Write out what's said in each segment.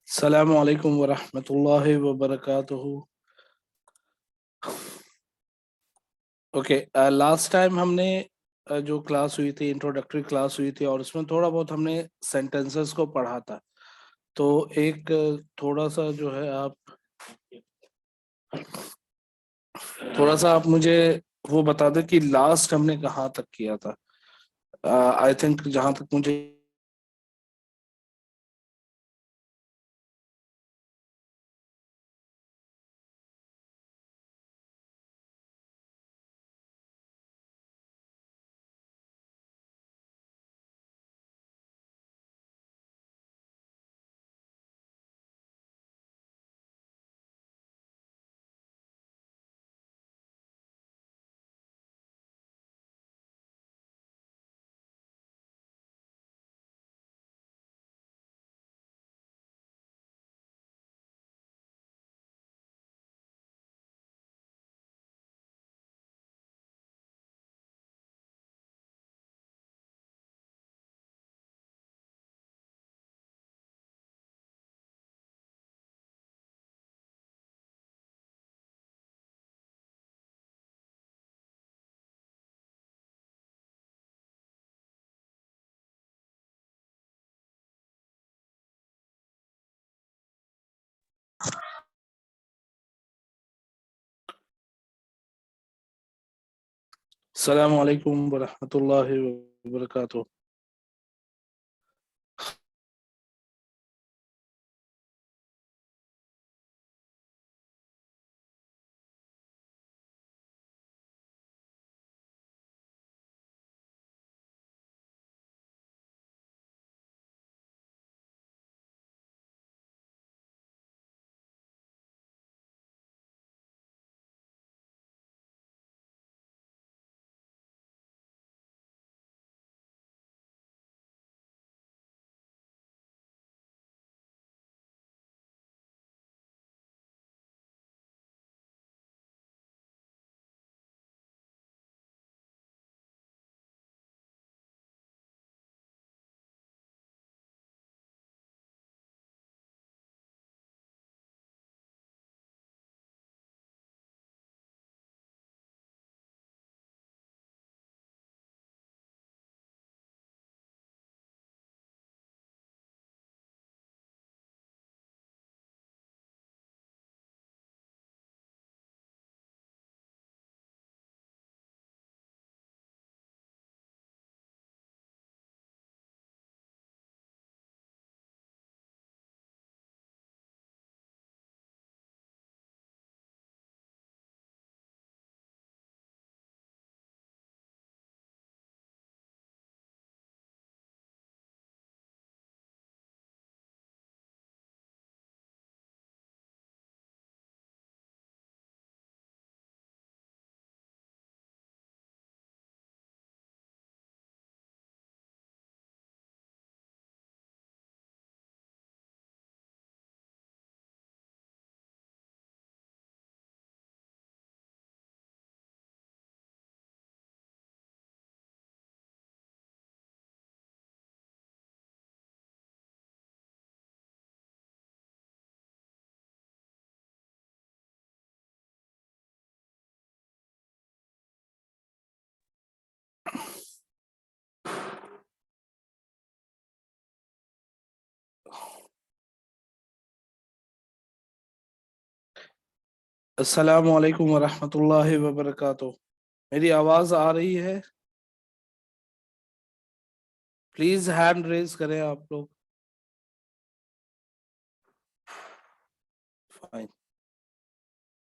अस्सलामु अलैकुम वरहमतुल्लाहि वबरकातुहू। ओके, लास्ट टाइम हमने जो क्लास हुई थी, इंट्रोडक्टरी क्लास हुई थी, और उसमें थोड़ा बहुत हमने सेंटेंसेस को पढ़ा था। तो एक थोड़ा सा जो है आप मुझे वो बता दें कि लास्ट हमने कहाँ तक किया था। आई थिंक जहां तक मुझे अस्सलामु अलैकुम वरहमतुल्लाहि वबरकातुहू। अस्सलामु अलैकुम वरहमतुल्लाहि वबरकातुहू। मेरी आवाज आ रही है? प्लीज हैंड रेज करें आप लोग। फाइन।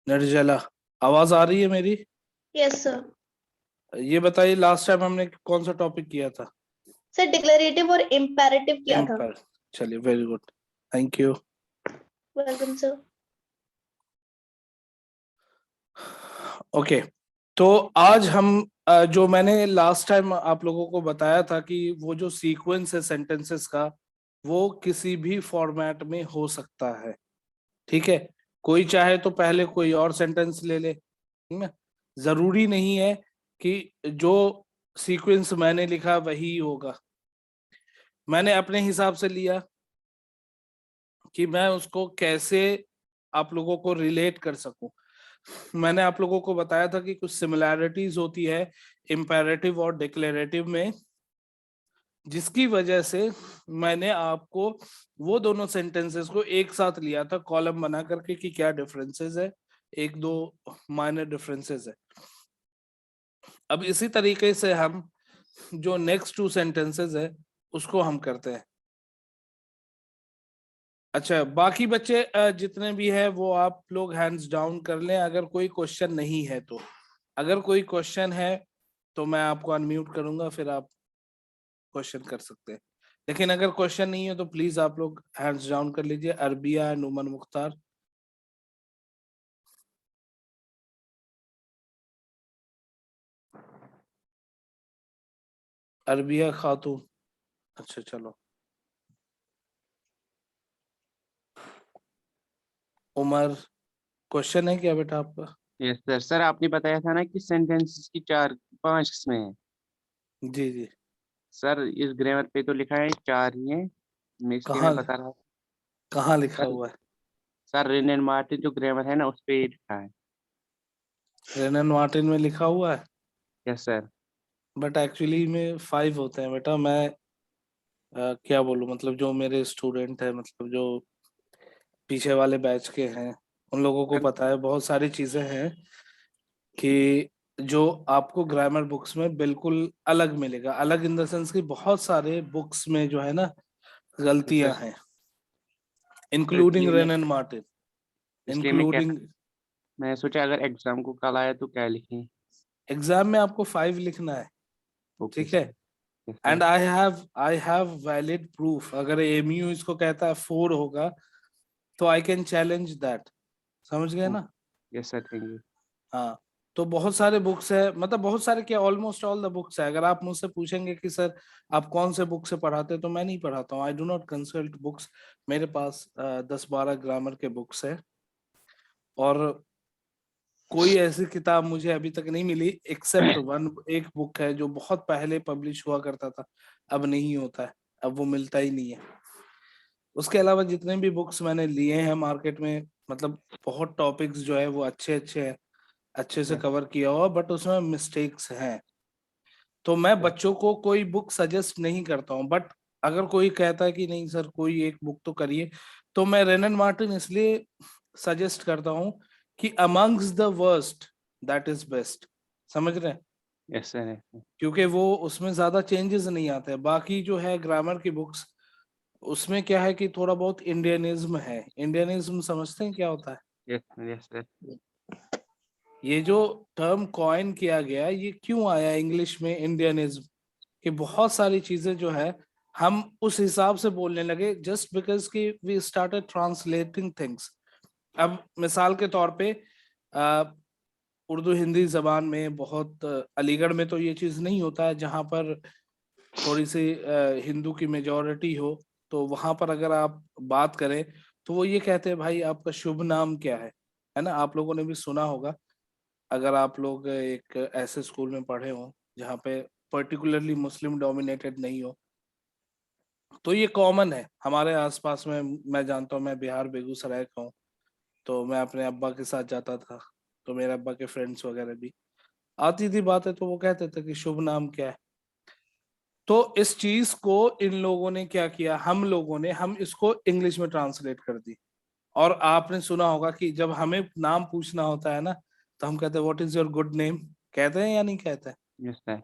निर्जला, आवाज आ रही है मेरी? Yes sir. ये बताइए, लास्ट टाइम हमने कौन सा टॉपिक किया था? सर डिक्लेरेटिव और इम्पेरेटिव किया था। चलिए, very good, thank you. Welcome sir. Okay, तो आज हम जो मैंने लास्ट टाइम आप लोगों को बताया था कि वो जो सीक्वेंस है सेंटेंसेस का, वो किसी भी फॉर्मेट में हो सकता है। ठीक है, कोई चाहे तो पहले कोई और सेंटेंस ले ले, ठीक है? जरूरी नहीं है कि जो सीक्वेंस मैंने लिखा वही होगा। मैंने अपने हिसाब से लिया, कि मैं उसको कैसे आप लोगों को रिलेट कर सकूं। मैंने आप लोगों को बताया था कि कुछ सिमिलैरिटीज होती है इम्पेरेटिव और डिक्लेरेटिव में, जिसकी वजह से मैंने आपको वो दोनों सेंटेंसेस को एक साथ लिया था कॉलम बना करके कि क्या डिफरेंसेस है, एक दो माइनर डिफरेंसेस है। अब इसी तरीके से हम जो नेक्स्ट टू सेंटेंसेस है उसको हम करते हैं। अच्छा, बाकी बच्चे जितने भी हैं वो आप लोग हैंड्स डाउन कर लें अगर कोई क्वेश्चन नहीं है तो। अगर कोई क्वेश्चन है तो मैं आपको अनम्यूट करूंगा, फिर आप क्वेश्चन कर सकते हैं। लेकिन अगर क्वेश्चन नहीं है तो प्लीज आप लोग हैंड्स डाउन कर लीजिए। अरबिया एंड उमर मुख्तार। अरबिया खातून, अच्छा चलो। उमर, क्वेश्चन है क्या बेटा आपका? Yes sir. सर आपने बताया था ना कि सेंटेंसेस की 4-5 किस्में हैं। जी जी। सर इस ग्रामर पे तो लिखा है 4 ही हैं, मैं इसलिए कहाँ मैं बता रहा हूँ। कहाँ लिखा सर हुआ है? सर रेन एंड मार्टिन जो ग्रामर है ना उस पे लिखा है। रेनन मार्टिन में लिखा हुआ है, यस सर। बट एक्चुअली में 5 होते हैं बेटा। मैं क्या बोलूं, मतलब जो मेरे स्टूडेंट है, मतलब जो पीछे वाले बैच के हैं, उन लोगों को सर पता है बहुत सारी चीजें हैं कि जो आपको ग्रामर बुक्स में बिल्कुल अलग मिलेगा। अलग इन द सेंस कि बहुत सारे बुक्स में जो है ना यस गलतियां सर। हैं, तो इंक्लूडिंग इसलिए मैं रेनन मार्टिन, इसलिए मैं कह इंक्लूडिंग। मैं सोचा अगर एग्जाम को कल आया तो क्या लिखें। एग्जाम में आपको 5 लिखना है, ओके ठीक है? Sir. Yes and sir. I have valid proof. अगर एमयू इसको कहता है 4 होगा तो आई कैन चैलेंज दैट। समझ गए ना? Yes sir, thank you. हाँ, तो बहुत सारे बुक्स है, मतलब बहुत सारे क्या, ऑलमोस्ट ऑल द बुक्स है। अगर आप मुझसे पूछेंगे कि सर आप कौन से बुक से पढ़ाते हैं, तो मैं नहीं पढ़ाता हूँ। आई डू नॉट कंसल्ट बुक्स। मेरे पास 10-12 ग्रामर के बुक्स है, और कोई ऐसी किताब मुझे अभी तक नहीं मिली एक्सेप्ट वन। एक बुक है जो बहुत पहले पब्लिश हुआ करता था, अब नहीं होता है, अब वो मिलता ही नहीं है। उसके अलावा जितने भी बुक्स मैंने लिए हैं मार्केट में, मतलब बहुत टॉपिक्स जो है वो अच्छे अच्छे हैं, अच्छे से यस कवर किया हुआ, बट उसमें मिस्टेक्स हैं। तो मैं यस। बच्चों को कोई बुक सजेस्ट नहीं करता हूँ, बट अगर कोई कहता है कि नहीं सर कोई एक बुक तो करिए, तो मैं रेनन मार्टिन इसलिए सजेस्ट करता हूँ कि amongst the worst that is best. समझ रहे हैं? Yes sir. क्योंकि वो उसमें ज्यादा चेंजेस नहीं आते हैं। बाकी जो है ग्रामर की बुक्स, उसमें क्या है कि थोड़ा बहुत इंडियनिज्म है। इंडियनिज्म समझते हैं क्या होता है? Yes yes sir. ये जो टर्म कॉइन किया गया, ये क्यों आया इंग्लिश में इंडियनिज्म? कि बहुत सारी चीजें जो है हम उस हिसाब से बोलने लगे जस्ट बिकॉज कि वी स्टार्टेड ट्रांसलेटिंग थिंग्स। अब मिसाल के तौर पे उर्दू हिंदी जबान में बहुत अलीगढ़ में तो ये चीज नहीं होता है, जहाँ पर थोड़ी सी हिंदू की मेजोरिटी हो, तो वहां पर अगर आप बात करें तो वो ये कहते हैं भाई आपका शुभ नाम क्या है ना? आप लोगों ने भी सुना होगा, अगर आप लोग एक ऐसे स्कूल में पढ़े हो जहाँ पे पर्टिकुलरली मुस्लिम डोमिनेटेड नहीं हो, तो ये कॉमन है हमारे आसपास में। मैं जानता हूँ, मैं बिहार बेगूसराय का हूँ, तो मैं अपने अब्बा के साथ जाता था, तो मेरे अब्बा के फ्रेंड्स वगैरह भी आती थी बातें, तो वो कहते थे कि शुभ नाम क्या है। तो इस चीज को इन लोगों ने क्या किया, हम इसको इंग्लिश में ट्रांसलेट कर दी। और आपने सुना होगा कि जब हमें नाम पूछना होता है ना, तो हम कहते हैं what is your good name, कहते हैं या नहीं कहते हैं? Yes sir.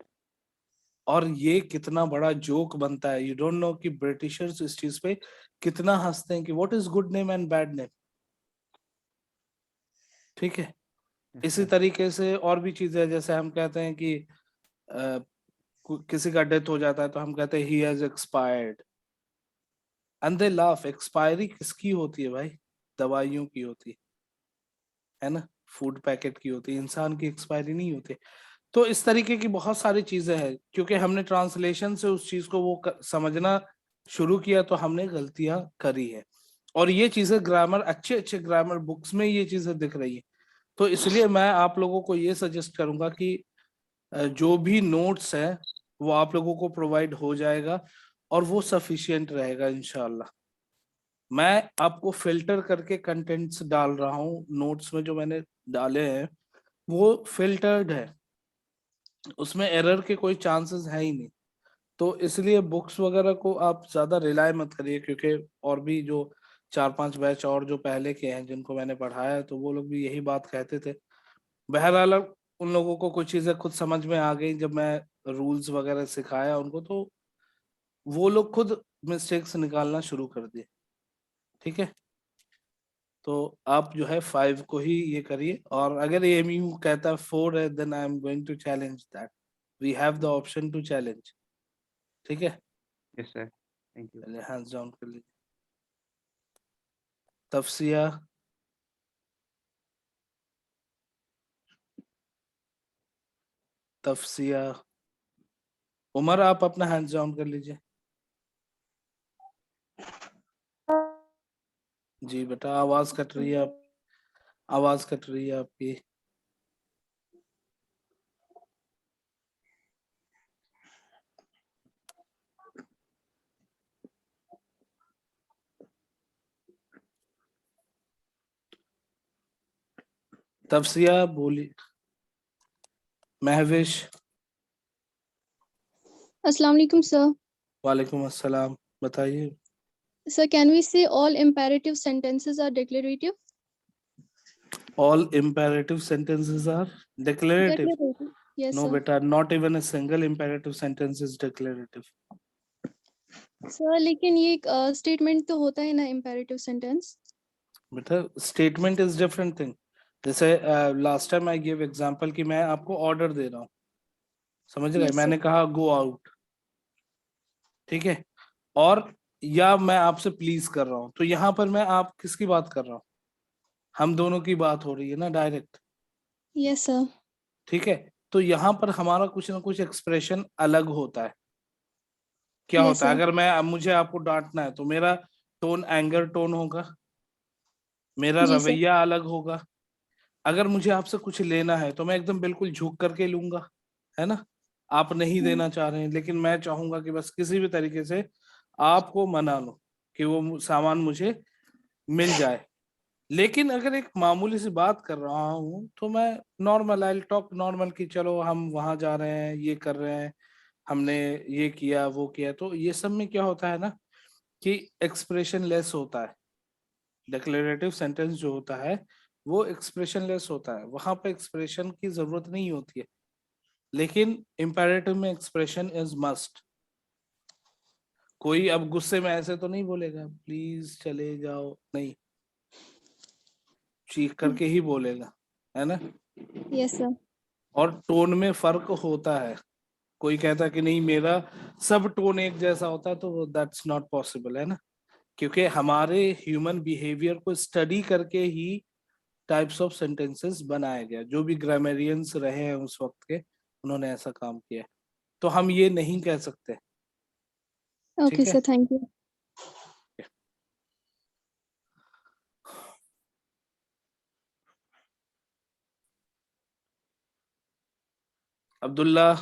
और ये कितना बड़ा जोक बनता है, यू डोंट नो कि ब्रिटिशर्स इस चीज पे कितना हंसते हैं कि what is good name and bad name. ठीक है? यस इसी सर। तरीके से और भी चीजें हैं, जैसे हम कहते हैं कि किसी का डेथ हो जाता है तो हम कहते हैं he has expired, and they laugh. Expiry किसकी होती है भाई? दवाइयों की होती है ना? फूड पैकेट की होती है, इंसान की एक्सपायरी नहीं होती। तो इस तरीके की बहुत सारी चीजें हैं, क्योंकि हमने ट्रांसलेशन से उस चीज को समझना शुरू किया, तो हमने गलतियां करी है। और ये चीजें ग्रामर, अच्छे अच्छे ग्रामर बुक्स में ये चीजें दिख रही है। तो इसलिए मैं आप लोगों को ये सजेस्ट करूंगा कि जो भी नोट्स है वो आप लोगों को प्रोवाइड हो जाएगा, और वो सफिशियंट रहेगा इंशाल्लाह। मैं आपको फिल्टर करके कंटेंट्स डाल रहा हूँ, नोट्स में जो मैंने डाले हैं वो फिल्टर्ड है, उसमें एरर के कोई चांसेस है ही नहीं। तो इसलिए बुक्स वगैरह को आप ज्यादा रिलाय मत करिए, क्योंकि और भी जो 4-5 बैच और जो पहले के हैं जिनको मैंने पढ़ाया है, तो वो लोग भी यही बात कहते थे। बहरहाल उन लोगों को कुछ चीजें खुद समझ में आ गई जब मैं रूल्स वगैरह सिखाया उनको, तो वो लोग खुद मिस्टेक्स निकालना शुरू कर दिए। ठीक है, तो आप जो है 5 को ही ये करिए, और अगर एमयू कहता है 4 है, then I am going to challenge that, we have the option to challenge. ठीक है, यस सर, थैंक यू। पहले हैंड्स डाउन कर लीजिए। तफसिया, तफसिया, उमर आप अपना हैंड्स डाउन कर लीजिए। जी बेटा, आवाज कट रही है, आप आवाज कट रही है आपकी। तफसिया बोली। महविश। Assalamu alaikum, sir. वालेकुम अस्सलाम, बताइए। Sir, can we say all imperative sentences are declarative? All imperative sentences are declarative. Declarative. Yes, No sir. beta, not even a single imperative sentence is declarative. Sir, लेकिन ये एक statement तो होता है ना imperative sentence. बेटा statement is different thing. जैसे last time I gave example कि मैं आपको order दे रहा हूँ, समझ रहे? Yes, मैंने sir. कहा go out, ठीक है, और या मैं आपसे प्लीज कर रहा हूँ, तो यहाँ पर मैं आप किसकी बात कर रहा हूँ? हम दोनों की बात हो रही है ना, डायरेक्ट। Yes, sir. ठीक है, तो यहाँ पर हमारा कुछ ना कुछ एक्सप्रेशन अलग होता है। क्या Yes, होता है? sir. अगर मैं मुझे आपको डांटना है तो मेरा टोन एंगर टोन होगा, मेरा जी सर. रवैया अलग होगा। अगर मुझे आपसे कुछ लेना है तो मैं एकदम बिल्कुल झुक करके लूंगा, है ना? आप नहीं देना चाह रहे हैं, लेकिन मैं चाहूंगा कि बस किसी भी तरीके से आपको मना लो कि वो सामान मुझे मिल जाए। लेकिन अगर एक मामूली सी बात कर रहा हूँ तो मैं नॉर्मल, आई टॉक नॉर्मल कि चलो हम वहां जा रहे हैं, ये कर रहे हैं, हमने ये किया वो किया, तो ये सब में क्या होता है ना कि एक्सप्रेशन लेस होता है। डिक्लेरेटिव सेंटेंस जो होता है वो एक्सप्रेशन लेस होता है, वहां पे एक्सप्रेशन की जरूरत नहीं होती है। लेकिन इम्पेरेटिव में एक्सप्रेशन इज मस्ट। कोई अब गुस्से में ऐसे तो नहीं बोलेगा प्लीज चले जाओ, नहीं, चीख करके ही बोलेगा, है ना? Yes, sir. और टोन में फर्क होता है। कोई कहता है कि नहीं मेरा सब टोन एक जैसा होता है, तो दैट्स नॉट पॉसिबल, है ना? क्योंकि हमारे ह्यूमन बिहेवियर को स्टडी करके ही टाइप्स ऑफ सेंटेंसेस बनाया गया। जो भी ग्रामेरियंस रहे हैं उस वक्त के, उन्होंने ऐसा काम किया। तो हम ये नहीं कह सकते। Okay, ठीक है, sir. Thank you. Abdullah.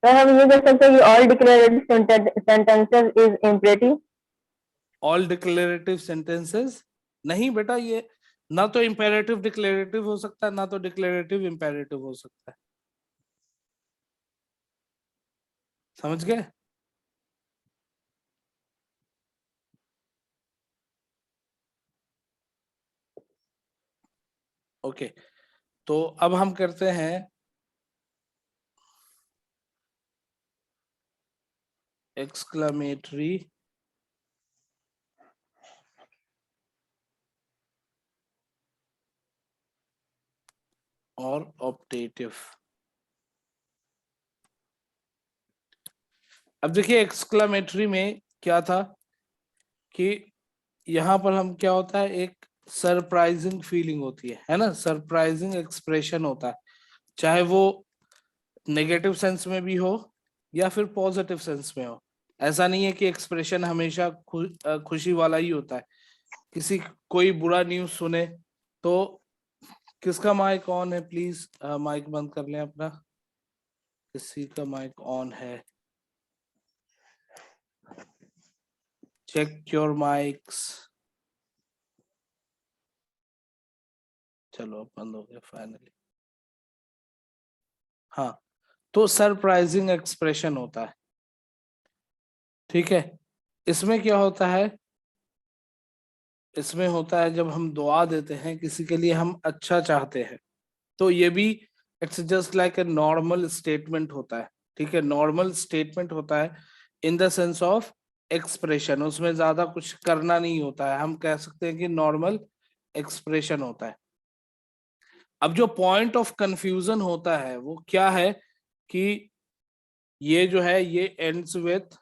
Sir हम ये कह सकते हैं कि all declarative sentences is imperative. All declarative sentences नहीं बेटा, ये ना तो इंपेरेटिव डिक्लेरेटिव हो सकता है, ना तो डिक्लेरेटिव इंपेरेटिव हो सकता है। समझ गए? ओके, तो अब हम करते हैं एक्सक्लेमेटरी और ऑप्टेटिव। अब देखिए एक्सक्लेमेटरी में क्या था कि यहाँ पर हम क्या होता है, एक सरप्राइजिंग फीलिंग होती है ना? सरप्राइजिंग एक्सप्रेशन होता है, चाहे वो नेगेटिव सेंस में भी हो या फिर पॉजिटिव सेंस में हो। ऐसा नहीं है कि एक्सप्रेशन हमेशा खुशी वाला ही होता है। किसी कोई बुरा न्यूज़ सुने तो किसका माइक ऑन है? प्लीज माइक बंद कर लें अपना। किसी का माइक ऑन है? check your mics. चलो अब बंद हो गया फाइनली। हाँ, तो सरप्राइजिंग एक्सप्रेशन होता है, ठीक है। इसमें क्या होता है, इसमें होता है जब हम दुआ देते हैं किसी के लिए, हम अच्छा चाहते हैं, तो ये भी it's just like a normal statement होता है, ठीक है। नॉर्मल स्टेटमेंट होता है in the sense of expression, उसमें ज्यादा कुछ करना नहीं होता है, हम कह सकते हैं कि नॉर्मल एक्सप्रेशन होता है। अब जो पॉइंट ऑफ कंफ्यूजन होता है वो क्या है कि ये जो है ये ends with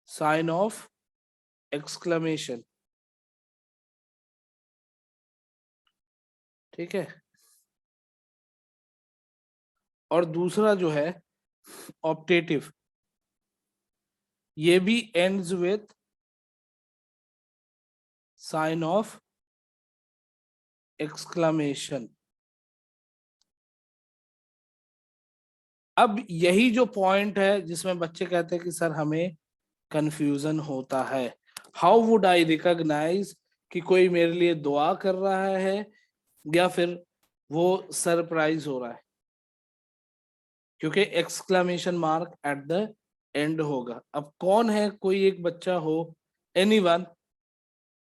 sign of exclamation, ठीक है। और दूसरा जो है ऑप्टेटिव, ये भी ends with sign of exclamation. अब यही जो पॉइंट है जिसमें बच्चे कहते हैं कि सर हमें कंफ्यूजन होता है, हाउ वुड आई रिकॉग्नाइज कि कोई मेरे लिए दुआ कर रहा है या फिर वो सरप्राइज हो रहा है, क्योंकि exclamation mark at the end होगा। अब कौन है, कोई एक बच्चा हो, एनीवन,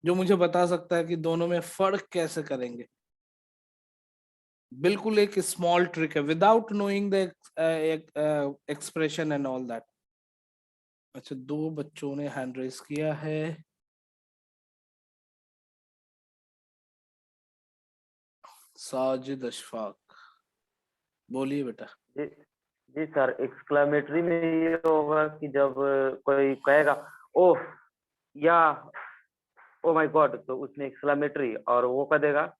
जो मुझे बता सकता है कि दोनों में फर्क कैसे करेंगे? बिल्कुल एक स्मॉल ट्रिक है, without knowing the expression and all that. अच्छा, 2 बच्चों ने हैंड रेस किया है। साजिद अशफाक, बोलिए बेटा। जी जी सर, एक्सक्लेमेटरी में ये होगा कि जब कोई कहेगा ओह या ओ माय गॉड, तो उसमें एक्सक्लेमेटरी और वो कर देगा,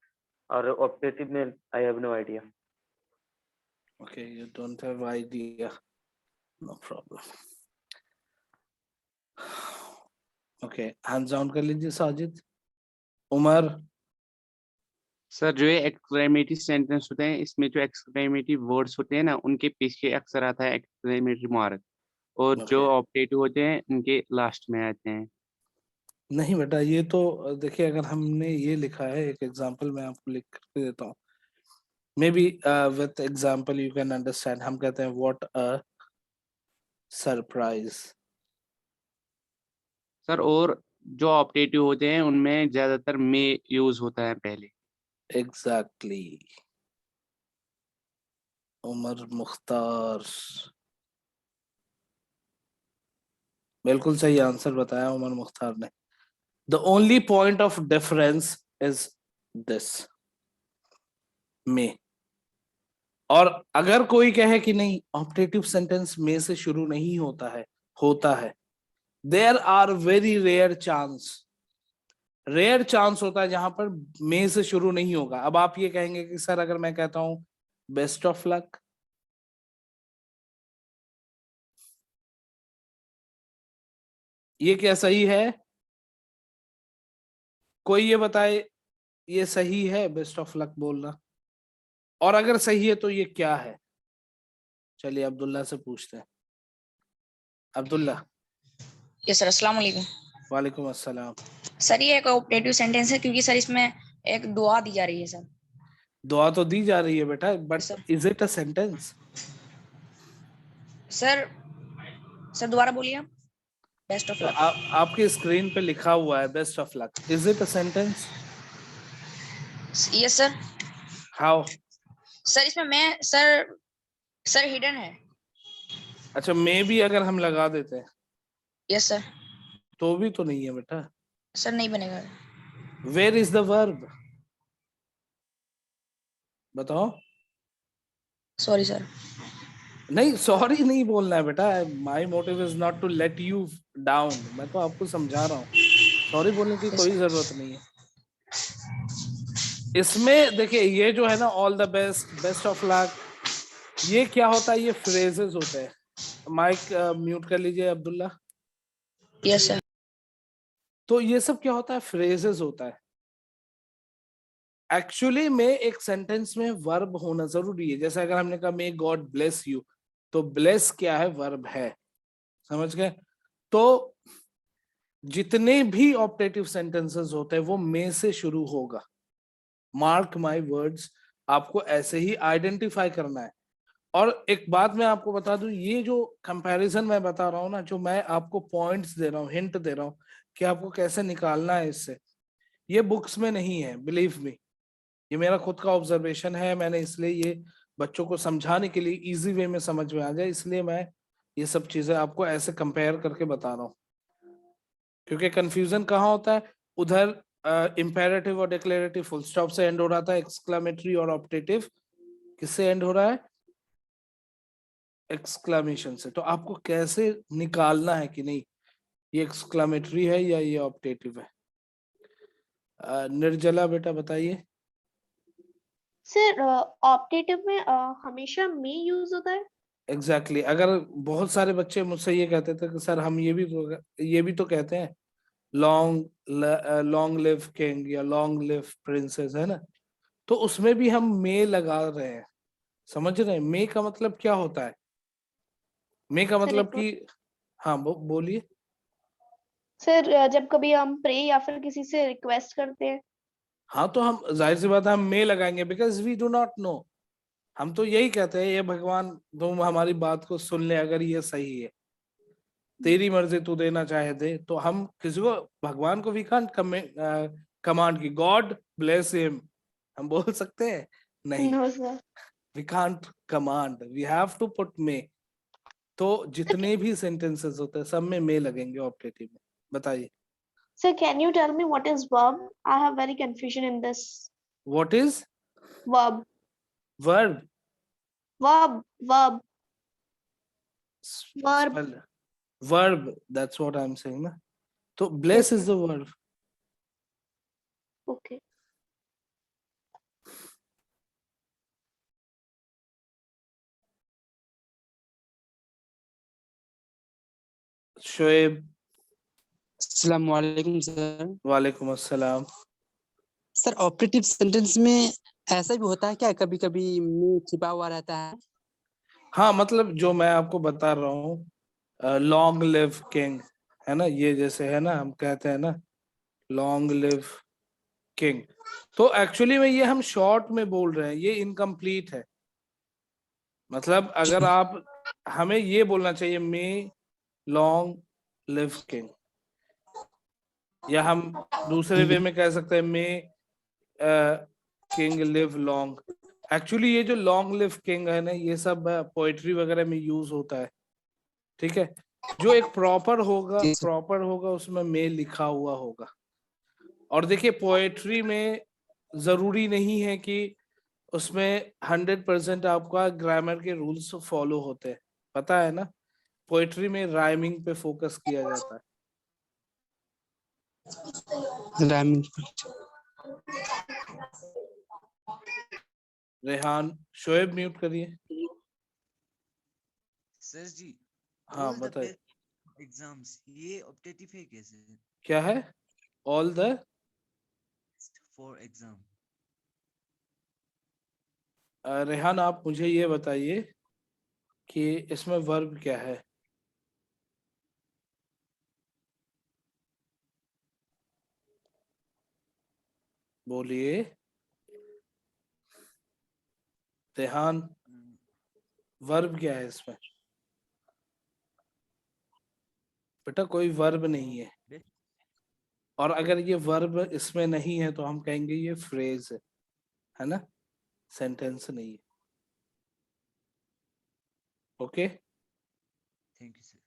और ऑप्टेटिव में I have no idea. Okay, you don't have idea, no problem. Okay, hands down कर लीजिए साजिद। उमर, सर जो ये एक्सक्लेमेटरी सेंटेंस होते हैं, इसमें जो एक्सक्लेमेटरी वर्ड्स होते हैं ना, उनके पीछे अक्सर आता है एक्सक्लेमेटरी मार्क, और जो Okay. ऑप्टेटिव होते हैं उनके लास्ट में आते हैं। नहीं बेटा, ये तो देखिए, अगर हमने ये लिखा है, एक एग्जांपल मैं आपको लिख करके देता हूँ, may be with example you can understand. हम कहते हैं व्हाट अ सरप्राइज। सर और जो ऑप्टेटिव होते हैं उनमें ज्यादातर में यूज होता है पहले। एग्जैक्टली, उमर मुख्तार, बिल्कुल सही आंसर बताया उमर मुख्तार ने। The only point of difference is this, में। और अगर कोई कहे कि नहीं, ऑप्टेटिव सेंटेंस में से शुरू नहीं होता है, होता है, there are very rare chance होता है जहां पर में से शुरू नहीं होगा। अब आप ये कहेंगे कि सर अगर मैं कहता हूं बेस्ट ऑफ लक, ये क्या सही है? कोई ये बताए, ये सही है बेस्ट ऑफ लक बोलना? और अगर सही है तो ये क्या है? चलिए अब्दुल्ला से पूछते हैं। अब्दुल्ला। यस सर, अस्सलाम वालेकुम। वालेकुम अस्सलाम। सर ये एक ऑप्टेटिव सेंटेंस है क्योंकि सर इसमें एक दुआ दी जा रही है सर। दुआ तो दी जा रही है बेटा, but sir. Is it a sentence? Sir दोबारा बोलिए आप। बेस्ट ऑफ तो लक। आपके स्क्रीन पे लिखा हुआ है best of luck, is it a sentence? Yes sir. How? Sir इसमें मैं सर हिडन है। अच्छा, मे भी अगर हम लगा देते हैं यस सर। तो भी तो नहीं है बेटा। सर नहीं बनेगा। Where is the verb? बताओ। Sorry sir. नहीं, सॉरी नहीं बोलना है बेटा। My motive is not to let you down, मैं तो आपको समझा रहा हूँ, सॉरी बोलने की कोई जरूरत नहीं है। इसमें देखिए, ये जो है ना, all the best, best of luck, ये क्या होता है? ये फ्रेजेस होते हैं। माइक म्यूट कर लीजिए अब्दुल्ला। Yes sir. तो ये सब क्या होता है? फ्रेजेस होता है। एक्चुअली में एक सेंटेंस में वर्ब होना जरूरी है। जैसे अगर हमने कहा मे गॉड ब्लेस यू, तो ब्लेस क्या है? वर्ब है, समझ गए? तो जितने भी ऑप्टेटिव सेंटेंसेस होते हैं वो मे से शुरू होगा। मार्क माय वर्ड्स, आपको ऐसे ही आइडेंटिफाई करना है। और एक बात मैं आपको बता दूं, ये जो कंपैरिजन मैं बता रहा हूँ ना, जो मैं आपको पॉइंट्स दे रहा हूँ, हिंट दे रहा हूँ कि आपको कैसे निकालना है इससे, ये बुक्स में नहीं है, बिलीव मी। ये मेरा खुद का ऑब्जर्वेशन है, मैंने इसलिए ये बच्चों को समझाने के लिए इजी वे में समझ में आ जाए, इसलिए मैं ये सब चीजें आपको ऐसे कंपेयर करके बता रहा हूँ। क्योंकि कंफ्यूजन कहाँ होता है? उधर इंपेरेटिव और डिक्लेरेटिव फुल स्टॉप से एंड हो रहा था, एक्सक्लेमेटरी और ऑप्टेटिव किससे एंड हो रहा है? एक्सक्लेमेशन से। तो आपको कैसे निकालना है कि नहीं ये एक्सक्लेमेटरी है या ये ऑप्टेटिव है? निर्जला बेटा बताइए। सर ऑप्टेटिव में हमेशा मे यूज होता है। Exactly exactly. अगर बहुत सारे बच्चे मुझसे ये कहते थे कि सर हम ये भी तो कहते हैं लॉन्ग लिव किंग या लॉन्ग लिव प्रिंसेस, है ना? तो उसमें भी हम मे लगा रहे हैं, समझ रहे हैं? मे का मतलब क्या होता है? मे का मतलब कि हाँ बोलिए। सर जब कभी हम प्रे या फिर किसी से रिक्वेस्ट करते हैं। हाँ तो हम जाहिर सी बात है हम मे लगाएंगे, because we do not know. हम तो यही कहते हैं, ये भगवान तुम हमारी बात को सुन ले, अगर ये सही है, तेरी मर्जी, तू देना चाहे दे। तो हम किसी को, भगवान को वी कांट कमांड की गॉड ब्लेस हिम, हम बोल सकते हैं? नहीं, no sir. We can't command, we have to put may. तो जितने भी सेंटेंसेस होते हैं सब में मे लगेंगे ऑप्टेटिव में। बताइए। Sir can you tell me what is verb? I have very confusion in this. What is verb. Verb? Verb verb verb. Spell verb, that's what I am saying ना। तो bless is the verb. Okay. Shoaib. अस्सलाम वालेकुम sir. वालेकुम अस्सलाम। Sir operative sentence में ऐसा भी होता है क्या, कभी कभी में छिपा हुआ रहता है? हाँ मतलब जो मैं आपको बता रहा हूँ, लॉन्ग लिव किंग, है ना? ये जैसे है ना, हम कहते हैं ना लॉन्ग लिव किंग, तो एक्चुअली में ये हम शॉर्ट में बोल रहे हैं, ये इनकम्प्लीट है। मतलब अगर आप, हमें ये बोलना चाहिए मे लॉन्ग लिव किंग, या हम दूसरे वे में कह सकते हैं मे किंग लिव लॉन्ग। एक्चुअली ये जो लॉन्ग लिव किंग है ना, ये सब पोएट्री वगैरह में यूज होता है, ठीक है? जो एक प्रॉपर होगा उसमें मे लिखा हुआ होगा। और देखिए पोएट्री में जरूरी नहीं है कि उसमें 100% आपका ग्रामर के रूल्स फॉलो होते हैं, पता है ना? पोएट्री में राइमिंग पे फोकस किया जाता है। राइमिंग। रेहान, शोएब म्यूट करिए। सर जी, हाँ ऑल द बताइए। एग्जाम्स ये ऑप्टेटिव है कैसे? क्या है all the? For exam. Rehan आप मुझे ये बताइए कि इसमें वर्ब क्या है? बोलिए रेहान, वर्ब क्या है इसमें? बेटा कोई वर्ब नहीं है, और अगर ये वर्ब इसमें नहीं है तो हम कहेंगे ये फ्रेज है ना, सेंटेंस नहीं है। Okay, thank you sir.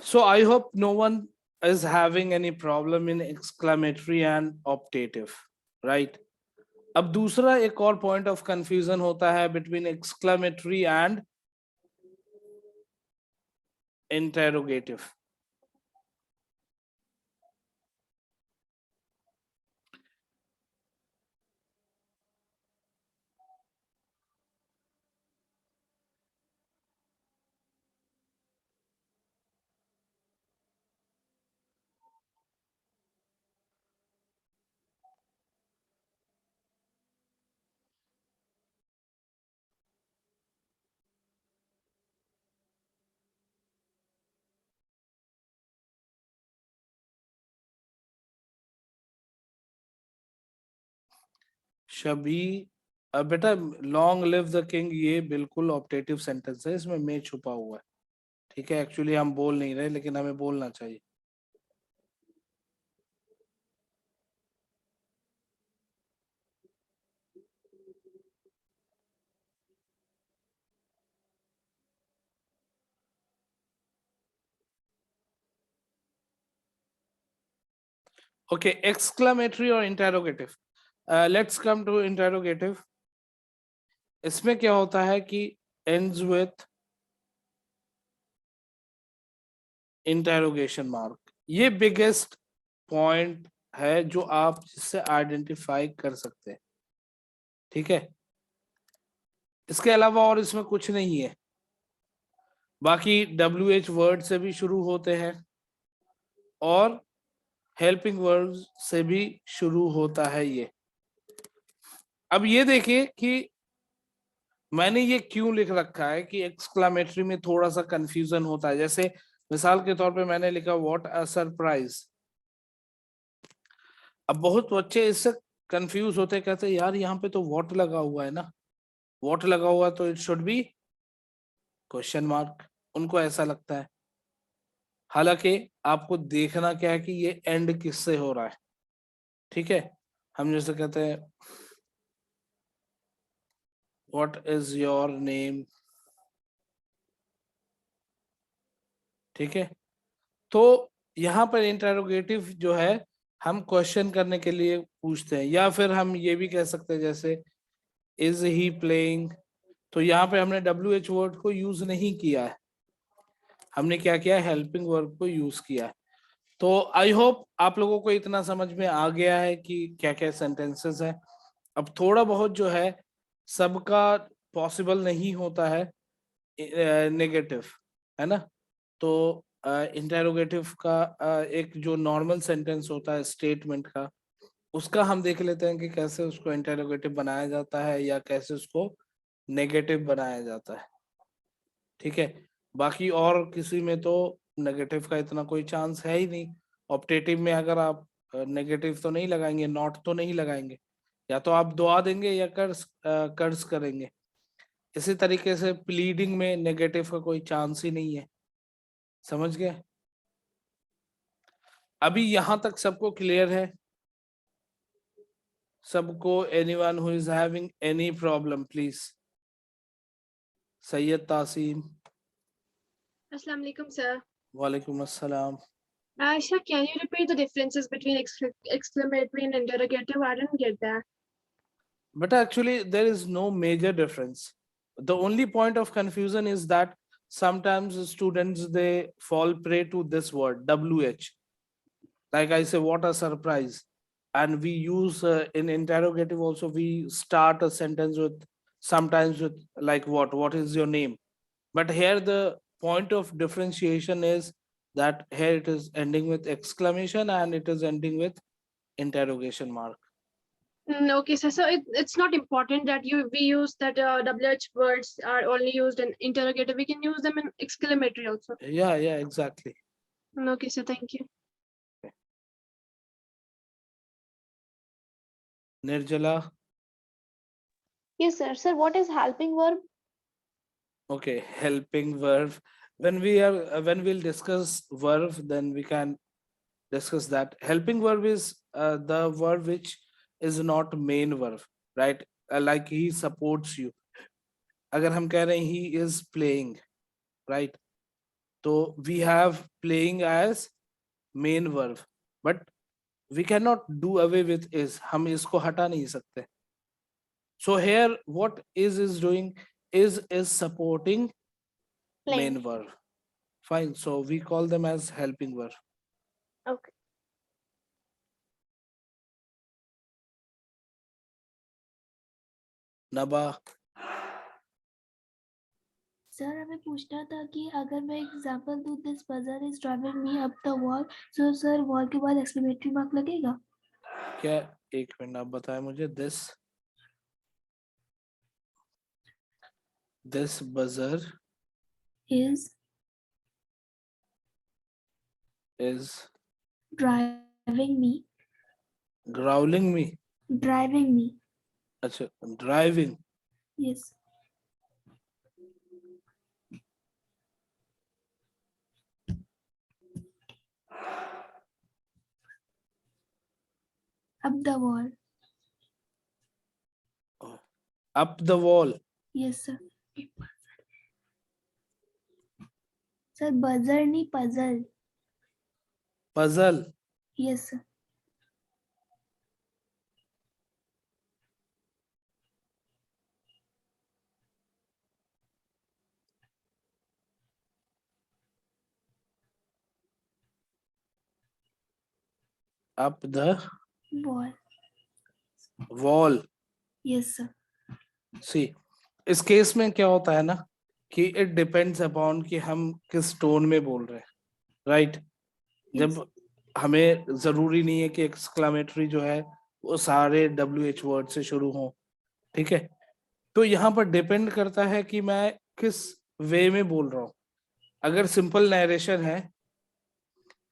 so I hope no one is having any problem in exclamatory and optative, right? अब दूसरा एक और पॉइंट ऑफ कंफ्यूजन होता है बिटवीन एक्सक्लेमेटरी एंड इंटेरोगेटिव। शबी बेटा लॉन्ग लिव द किंग ये बिल्कुल ऑप्टेटिव सेंटेंस है, इसमें मे छुपा हुआ है। ठीक है, एक्चुअली हम बोल नहीं रहे लेकिन हमें बोलना चाहिए। Okay, exclamatory और interrogative. Let's come to interrogative. इसमें क्या होता है कि ends with interrogation mark. ये biggest point है जो आप जिससे आइडेंटिफाई कर सकते हैं। ठीक है, इसके अलावा और इसमें कुछ नहीं है। बाकी WH वर्ड से भी शुरू होते हैं और हेल्पिंग वर्ड से भी शुरू होता है ये। अब ये देखिए कि मैंने ये क्यों लिख रखा है कि एक्सक्लामेटरी में थोड़ा सा कंफ्यूजन होता है। जैसे मिसाल के तौर पे मैंने लिखा व्हाट अ सरप्राइज। अब बहुत बच्चे इससे कंफ्यूज होते, कहते यार यहाँ पे तो व्हाट लगा हुआ है ना, व्हाट लगा हुआ तो it should be question mark, उनको ऐसा लगता है। हालांकि आपको देखना क्या है कि ये एंड किससे हो रहा है। ठीक है, हम जैसे कहते हैं व्हाट इज योर नेम। ठीक है, तो यहाँ पर इंटरोगेटिव जो है हम क्वेश्चन करने के लिए पूछते हैं, या फिर हम ये भी कह सकते हैं जैसे इज ही प्लेइंग। तो यहाँ पे हमने WH वर्ड को यूज नहीं किया है, हमने क्या किया, हेल्पिंग वर्ब को यूज किया है। तो आई होप आप लोगों को इतना समझ में आ गया है कि क्या क्या सेंटेंसेस हैं। अब थोड़ा बहुत जो है सबका पॉसिबल नहीं होता है नेगेटिव, है ना। तो इंटेरोगेटिव का एक जो नॉर्मल सेंटेंस होता है स्टेटमेंट का, उसका हम देख लेते हैं कि कैसे उसको इंटेरोगेटिव बनाया जाता है या कैसे उसको नेगेटिव बनाया जाता है। ठीक है, बाकी और किसी में तो नेगेटिव का इतना कोई चांस है ही नहीं। ऑप्टेटिव में अगर आप नेगेटिव तो नहीं लगाएंगे, नॉट तो नहीं लगाएंगे, या तो आप दुआ देंगे या कर्ज करेंगे। इसी तरीके से प्लीडिंग में नेगेटिव का कोई चांस ही नहीं है। समझ गए? अभी यहां तक सबको क्लियर है? सबको? Anyone who is having any problem please. Syed Taseem. Assalamu alaikum, sir. वालेकुम अस्सलाम। Sir, can you repeat the differences between exclamatory and interrogative? I didn't get that. But actually there is no major difference. The only point of confusion is that sometimes students they fall prey to this word WH. Like I say, what a surprise. And we use in interrogative also, we start a sentence with sometimes with like what is your name. But here the point of differentiation is that here it is ending with exclamation and it is ending with interrogation mark. Okay, sir. So it's not important that we use that WH words are only used in interrogative. We can use them in exclamatory also. Yeah, exactly. Okay, sir. Thank you. Nirjala. Yes, sir. Sir, what is helping verb? Okay, helping verb. When we'll discuss verb, then we can discuss that. Helping verb is the verb which is not main verb, right? Like he supports you. अगर हम कह रहे हैं he is playing, right? तो we have playing as main verb, but we cannot do away with is. हम इसको हटा नहीं सकते. So here what is doing is supporting Playing. main verb. Fine, so we call them as helping verb. Okay. Naba. Sir हमें पूछना था कि अगर मैं एग्जांपल दूं this buzzer is driving me up the wall, so sir wall के बाद exclamatory mark लगेगा क्या? एक मिनट आप बताएं मुझे। This buzzer is driving me growling me. Driving मी अच्छा, driving. Yes. Up the wall. Up the wall. Yes, sir. Sir, buzzer नहीं puzzle. Puzzle. Yes, sir. Up the Wall. wall. Yes, sir. See, इस case में क्या होता है ना कि it depends upon कि हम किस टोन में बोल रहे हैं, राइट? जब हमें जरूरी नहीं है कि एक्सक्लेमेटरी जो है वो सारे WH वर्ड से शुरू हो, ठीक है? तो यहाँ पर डिपेंड करता है कि मैं किस वे में बोल रहा हूँ। अगर सिंपल नरेशन है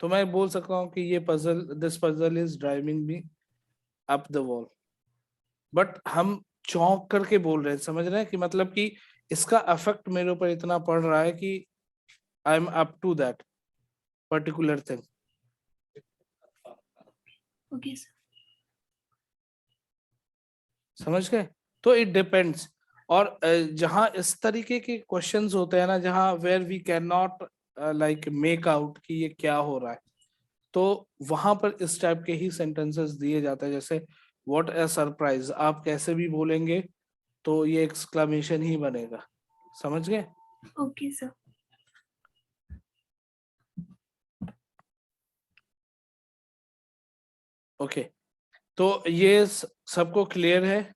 तो मैं बोल सकता हूँ कि ये puzzle, this puzzle is driving me up the wall. But हम चौंक करके बोल रहे हैं, समझ रहे हैं कि मतलब कि इसका इफेक्ट मेरे ऊपर इतना पड़ रहा है कि I am up to that particular thing. Okay, sir. समझ गए? तो इट डिपेंड्स। और जहां इस तरीके के क्वेश्चंस होते हैं ना, जहां where we can not like make out कि ये क्या हो रहा है, तो वहां पर इस टाइप के ही सेंटेंसेस दिए जाते हैं। जैसे व्हाट अ सरप्राइज, आप कैसे भी बोलेंगे तो ये एक्सक्लेमेशन ही बनेगा। समझ गए? Okay, sir. ओके, तो ये सबको क्लियर है।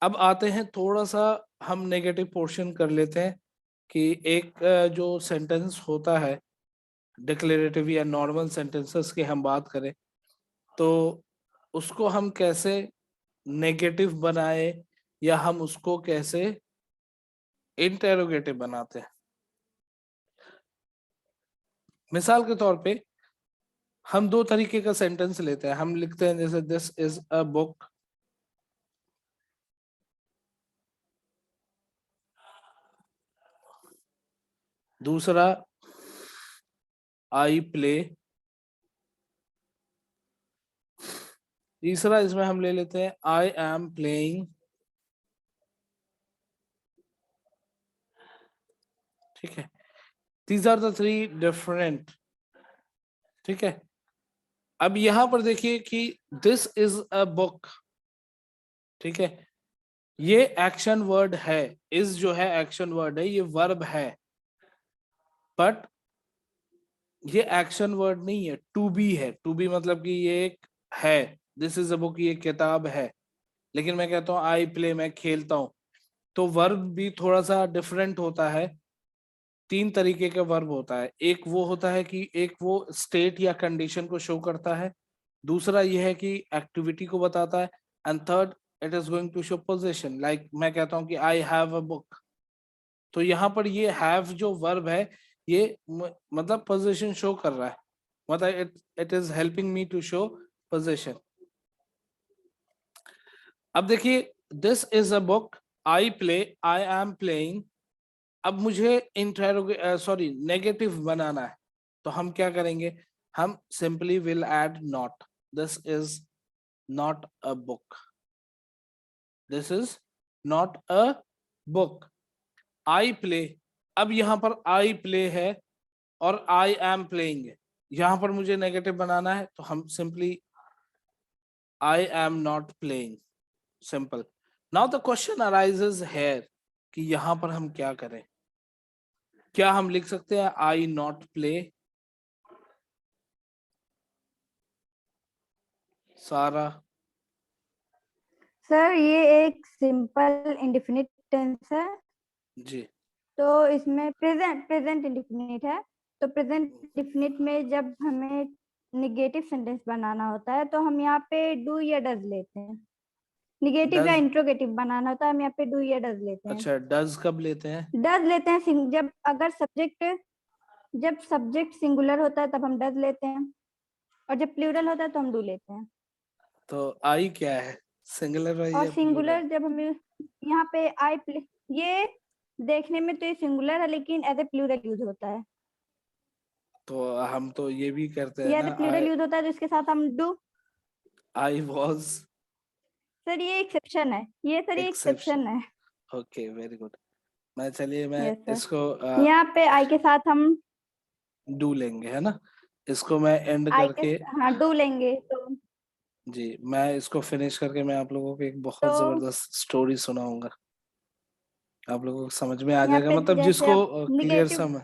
अब आते हैं, थोड़ा सा हम नेगेटिव पोर्शन कर लेते हैं कि एक जो सेंटेंस होता है डिक्लेरेटिव या नॉर्मल सेंटेंसेस की हम बात करें तो उसको हम कैसे नेगेटिव बनाए या हम उसको कैसे इंटेरोगेटिव बनाते हैं। मिसाल के तौर पे हम दो तरीके का सेंटेंस लेते हैं। हम लिखते हैं जैसे दिस इज अ बुक, दूसरा आई प्ले, तीसरा इसमें हम ले लेते हैं आई एम प्लेइंग। ठीक है, these are the three different. ठीक है, अब यहां पर देखिए कि दिस इज अ बुक, ठीक है, ये एक्शन वर्ड है। इज जो है एक्शन वर्ड है, ये वर्ब है, बट ये एक्शन वर्ड नहीं है, टू बी है। टू बी मतलब कि ये एक है, दिस इज अ बुक ये किताब है। लेकिन मैं कहता हूँ आई प्ले, मैं खेलता हूँ, तो वर्ब भी थोड़ा सा डिफरेंट होता है। तीन तरीके का वर्ब होता है। एक वो होता है कि एक वो स्टेट या कंडीशन को शो करता है, दूसरा ये है कि एक्टिविटी को बताता है, and third it is going to show position. Like मैं कहता हूँ कि आई हैव अ बुक, तो यहाँ पर ये हैव जो वर्ब है ये मतलब पोजीशन शो कर रहा है, मतलब it is helping me to show position. अब देखिए this is a book, I play, I am playing. अब मुझे नेगेटिव बनाना है, तो हम क्या करेंगे? हम simply will add not. This is not a book, this is not a book. I play, अब यहां पर आई प्ले है और आई एम प्लेइंग है, यहां पर मुझे नेगेटिव बनाना है, तो हम simply I am not playing, simple. Now the question arises here कि यहां पर हम क्या करें। क्या हम लिख सकते हैं आई नॉट प्ले? सारा? सर ये एक सिंपल इंडेफिनिट टेंस है, जी, तो इसमें प्रेजेंट इंडेफिनिट है। तो प्रेजेंट इंडेफिनिट में जब हमें निगेटिव सेंटेंस बनाना होता है तो हम यहाँ पे डू या डज लेते हैं। निगेटिव या Does- इंट्रोगेटिव बनाना होता है, हम यहाँ पे डू या डज लेते हैं। अच्छा, डज कब लेते हैं? डज लेते हैं जब अगर सब्जेक्ट सिंगुलर होता है तब हम डज लेते हैं, और जब प्लूरल होता है तो हम डू लेते हैं। तो आई क्या है? सिंगुलर है और या सिंगुलर प्लूरल? जब हमें यहाँ पे आई प्ले, ये देखने में तो ये सिंगुलर है लेकिन एज ए प्लूरल यूज होता है। तो हम तो ये भी करते ये हैं एज ए ना, प्लूरल यूज होता है, जिसके साथ हम डू। आई वॉज सर ये एक्सेप्शन है, ये सर ये एक्सेप्शन। एक्सेप्शन है। Okay, very good. चलिए मैं यस सर। इसको यहाँ पे आई के साथ हम डू लेंगे, है ना। इसको मैं एंड आई करके, के, हाँ डू लेंगे तो जी मैं इसको फिनिश करके मैं आप लोगों को एक बहुत जबरदस्त स्टोरी सुनाऊंगा। आप लोगों को समझ में आ यहाँ जाएगा, पे मतलब जैसे जिसको अब क्लियर निगेटिव समझ।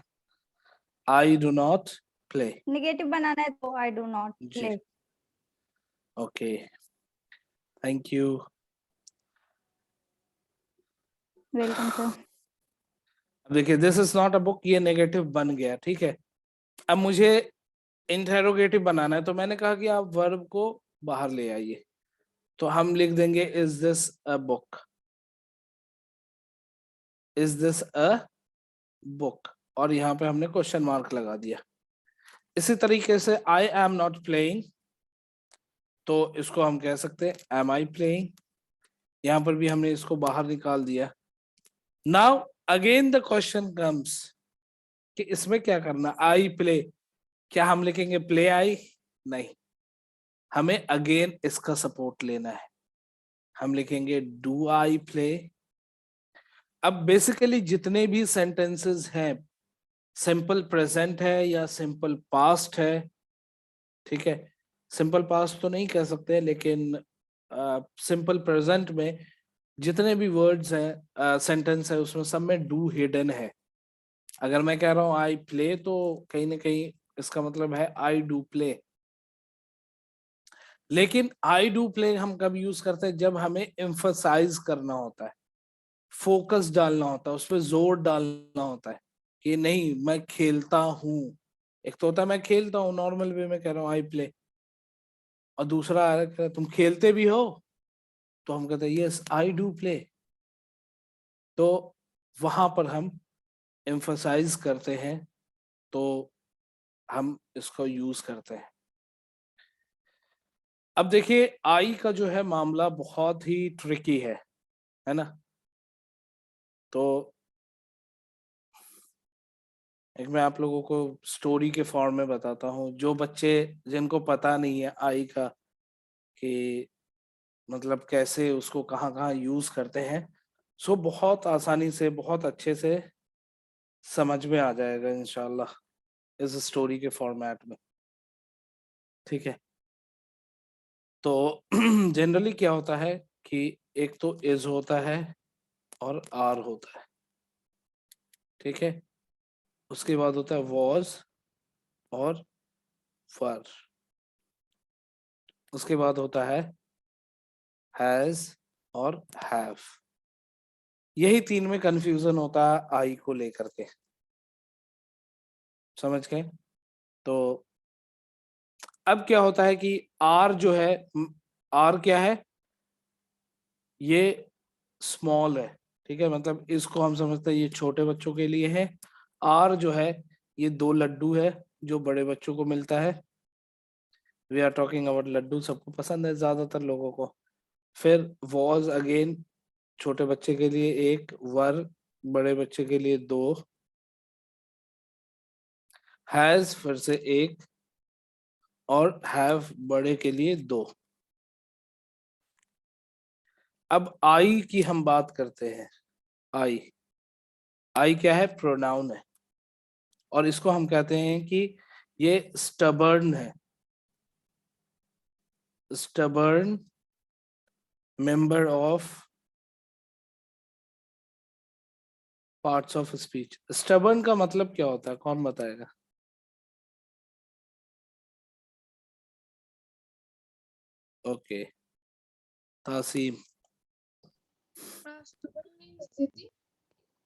I do not play. Negative बनाना है तो आई डू नॉट जी, play. Okay, thank you. Welcome sir. अब देखिए, this is not a book, ये नेगेटिव बन गया, ठीक है। अब मुझे इंटेरोगेटिव बनाना है, तो मैंने कहा कि आप वर्ब को बाहर ले आइए, तो हम लिख देंगे is this a book, is this a book, और यहाँ पे हमने क्वेश्चन मार्क लगा दिया। इसी तरीके से आई एम नॉट प्लेइंग, तो इसको हम कह सकते हैं एम आई प्लेइंग, यहाँ पर भी हमने इसको बाहर निकाल दिया। Now again the question comes कि इसमें क्या करना, आई प्ले, क्या हम लिखेंगे प्ले आई? नहीं, हमें अगेन इसका सपोर्ट लेना है, हम लिखेंगे डू आई प्ले। अब बेसिकली जितने भी सेंटेंसेस हैं, सिंपल प्रेजेंट है या सिंपल पास्ट है, ठीक है, सिंपल पास्ट तो नहीं कह सकते, लेकिन सिंपल प्रेजेंट में जितने भी वर्ड्स हैं, सेंटेंस है, उसमें सब में डू हिडन है। अगर मैं कह रहा हूँ आई प्ले, तो कहीं ना कहीं इसका मतलब है आई डू प्ले। लेकिन आई डू प्ले हम कब यूज करते हैं? जब हमें एम्फसाइज करना होता है, फोकस डालना होता है, उस पर जोर डालना होता है कि नहीं मैं खेलता हूँ। एक तो होता है मैं खेलता हूँ, नॉर्मल वे में कह रहा हूँ आई प्ले, और दूसरा आ रहा है तुम खेलते भी हो, तो हम कहते हैं यस आई डू प्ले। तो वहां पर हम एम्फसाइज करते हैं, तो हम इसको यूज करते हैं। अब देखिए, आई का जो है मामला बहुत ही ट्रिकी है ना। तो एक मैं आप लोगों को स्टोरी के फॉर्म में बताता हूँ, जो बच्चे जिनको पता नहीं है आई का कि मतलब कैसे उसको कहाँ कहाँ यूज करते हैं, सो बहुत आसानी से बहुत अच्छे से समझ में आ जाएगा इंशाल्लाह इस स्टोरी के फॉर्मेट में, ठीक है। तो जनरली क्या होता है कि एक तो इज होता है और आर होता है, ठीक है। उसके बाद होता है वॉज और वर। उसके बाद होता है हैज और हैव। यही तीन में कंफ्यूजन होता है आई को लेकर के, समझ गए। तो अब क्या होता है कि आर जो है, आर क्या है, ये स्मॉल है, ठीक है, मतलब इसको हम समझते हैं ये छोटे बच्चों के लिए है। आर जो है ये 2 लड्डू है जो बड़े बच्चों को मिलता है। We are talking about laddoo, सबको पसंद है ज्यादातर लोगों को। फिर वॉज अगेन छोटे बच्चे के लिए 1, वर बड़े बच्चे के लिए 2, हैज फिर से 1, और हैव बड़े के लिए 2। अब आई की हम बात करते हैं। आई क्या है? प्रोनाउन है, और इसको हम कहते हैं कि ये स्टबर्न है, stubborn member of parts of speech. Stubborn का मतलब क्या होता है, कौन बताएगा? ओके, तासीम।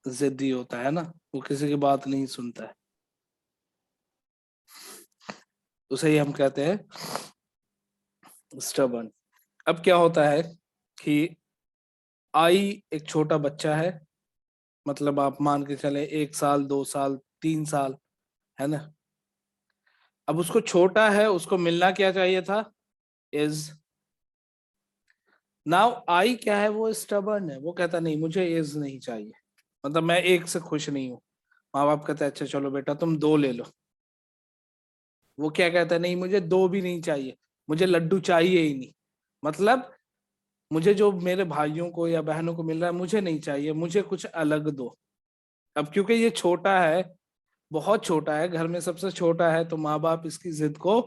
जिद्दी होता है ना, वो किसी की बात नहीं सुनता है, उसे ही हम कहते हैं स्टबर्न। अब क्या होता है कि आई एक छोटा बच्चा है, मतलब आप मान के चले 1 साल 2 साल 3 साल, है ना। अब उसको छोटा है, उसको मिलना क्या चाहिए था? इज। नाउ आई क्या है, वो स्टबर्न है, वो कहता नहीं मुझे एज नहीं चाहिए, मतलब मैं एक से खुश नहीं हूँ। माँ बाप कहते हैं अच्छा चलो बेटा तुम 2 ले लो। वो क्या कहता है, नहीं मुझे 2 भी नहीं चाहिए, मुझे लड्डू चाहिए ही नहीं, मतलब मुझे जो मेरे भाइयों को या बहनों को मिल रहा है मुझे नहीं चाहिए, मुझे कुछ अलग दो। अब क्योंकि ये छोटा है, बहुत छोटा है, घर में सबसे छोटा है, तो माँ बाप इसकी जिद को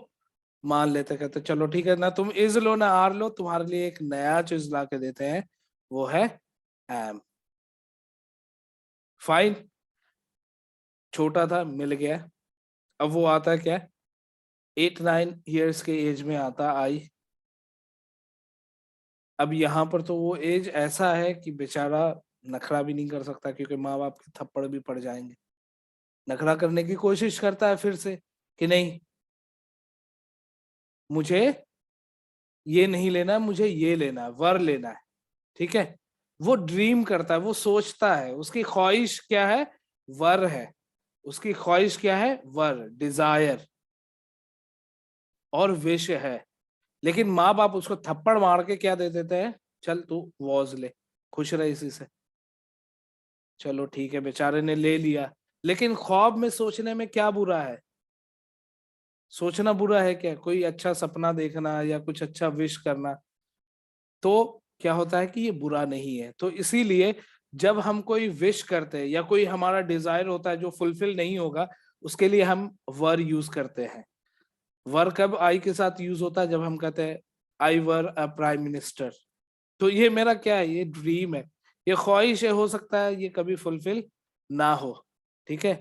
मान लेते, कहते चलो ठीक है, ना तुम इज लो ना आर लो, तुम्हारे लिए एक नया चीज ला के देते हैं, वो है एम। फाइन, छोटा था मिल गया। अब वो आता है क्या, 8-9 ईयर्स के एज में आता आई। अब यहाँ पर तो वो एज ऐसा है कि बेचारा नखरा भी नहीं कर सकता, क्योंकि माँ बाप के थप्पड़ भी पड़ जाएंगे। नखरा करने की कोशिश करता है फिर से कि नहीं मुझे ये नहीं लेना, मुझे ये लेना है, वर लेना है, ठीक है। वो ड्रीम करता है, वो सोचता है, उसकी ख्वाहिश क्या है, वर है, उसकी ख्वाहिश क्या है, वर, डिजायर और विश है। लेकिन माँ बाप उसको थप्पड़ मार के क्या दे देते हैं, चल तू वॉज ले, खुश रहे इसी से। चलो ठीक है, बेचारे ने ले लिया, लेकिन ख्वाब में सोचने में क्या बुरा है, सोचना बुरा है क्या, कोई अच्छा सपना देखना या कुछ अच्छा विश करना, तो क्या होता है कि ये बुरा नहीं है। तो इसीलिए जब हम कोई विश करते हैं या कोई हमारा डिजायर होता है जो फुलफिल नहीं होगा, उसके लिए हम वर यूज करते हैं। वर कब आई के साथ यूज होता है, जब हम कहते हैं आई वर अ प्राइम मिनिस्टर, तो ये मेरा क्या है, ये ड्रीम है, ये ख्वाहिश है, हो सकता है ये कभी फुलफिल ना हो, ठीक है।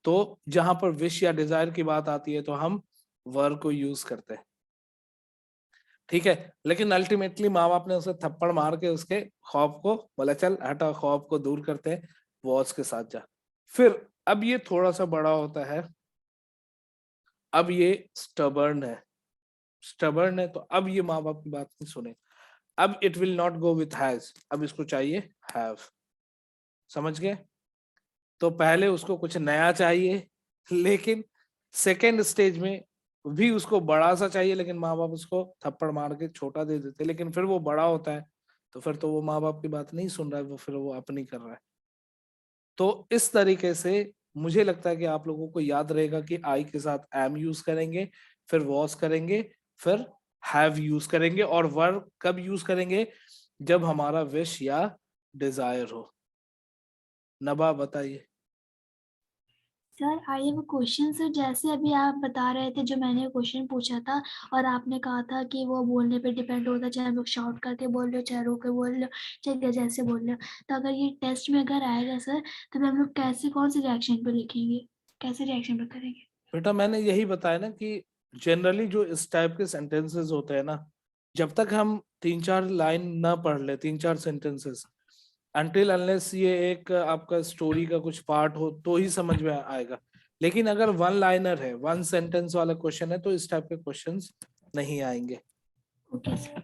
तो जहां पर विश या डिजायर की बात आती है तो हम वर को यूज करते हैं, ठीक है। लेकिन अल्टीमेटली माँ बाप ने उसे थप्पड़ मार के उसके ख्वाब को बोला चल हटा, ख्वाब को दूर करते हैं, वॉच के साथ जा। फिर अब ये थोड़ा सा बड़ा होता है, अब ये स्टबर्न है, स्टबर्न है, तो अब ये माँ बाप की बात नहीं सुने, अब it will not go with has, अब इसको चाहिए हैव। समझ गए? तो पहले उसको कुछ नया चाहिए, लेकिन सेकेंड स्टेज में भी उसको बड़ा सा चाहिए, लेकिन माँ बाप उसको थप्पड़ मार के छोटा दे देते, लेकिन फिर वो बड़ा होता है तो फिर तो वो माँ बाप की बात नहीं सुन रहा है, वो फिर वो अपनी कर रहा है। तो इस तरीके से मुझे लगता है कि आप लोगों को याद रहेगा कि आई के साथ एम यूज करेंगे, फिर वॉज करेंगे, फिर हैव यूज करेंगे, और वर्ब कब यूज करेंगे, जब हमारा विश या डिजायर हो। नबा बताइए। Sir I have a question sir, जैसे अभी आप बता रहे थे जो मैंने क्वेश्चन पूछा था और आपने कहा था कि वो बोलने पे डिपेंड होता है, चाहे हम लोग शाउट करके बोल रहे हो, चाहे रो के बोल रहे हो, चाहे जैसे बोल रहे हो, तो अगर ये टेस्ट में अगर आएगा सर तो फिर हम लोग कैसे कौन से रिएक्शन पे लिखेंगे, कैसे रिएक्शन पे करेंगे? बेटा मैंने यही बताया ना कि जनरली जो इस टाइप के सेंटेंसेस होते हैं ना, जब तक हम 3-4 लाइन ना पढ़ ले, 3-4 सेंटेंसेस, अनटिल अनलेस ये एक आपका स्टोरी का कुछ पार्ट हो तो ही समझ में आएगा। लेकिन अगर 1 लाइनर है, 1 सेंटेंस वाला क्वेश्चन है, तो इस टाइप के क्वेश्चंस नहीं आएंगे। Okay sir.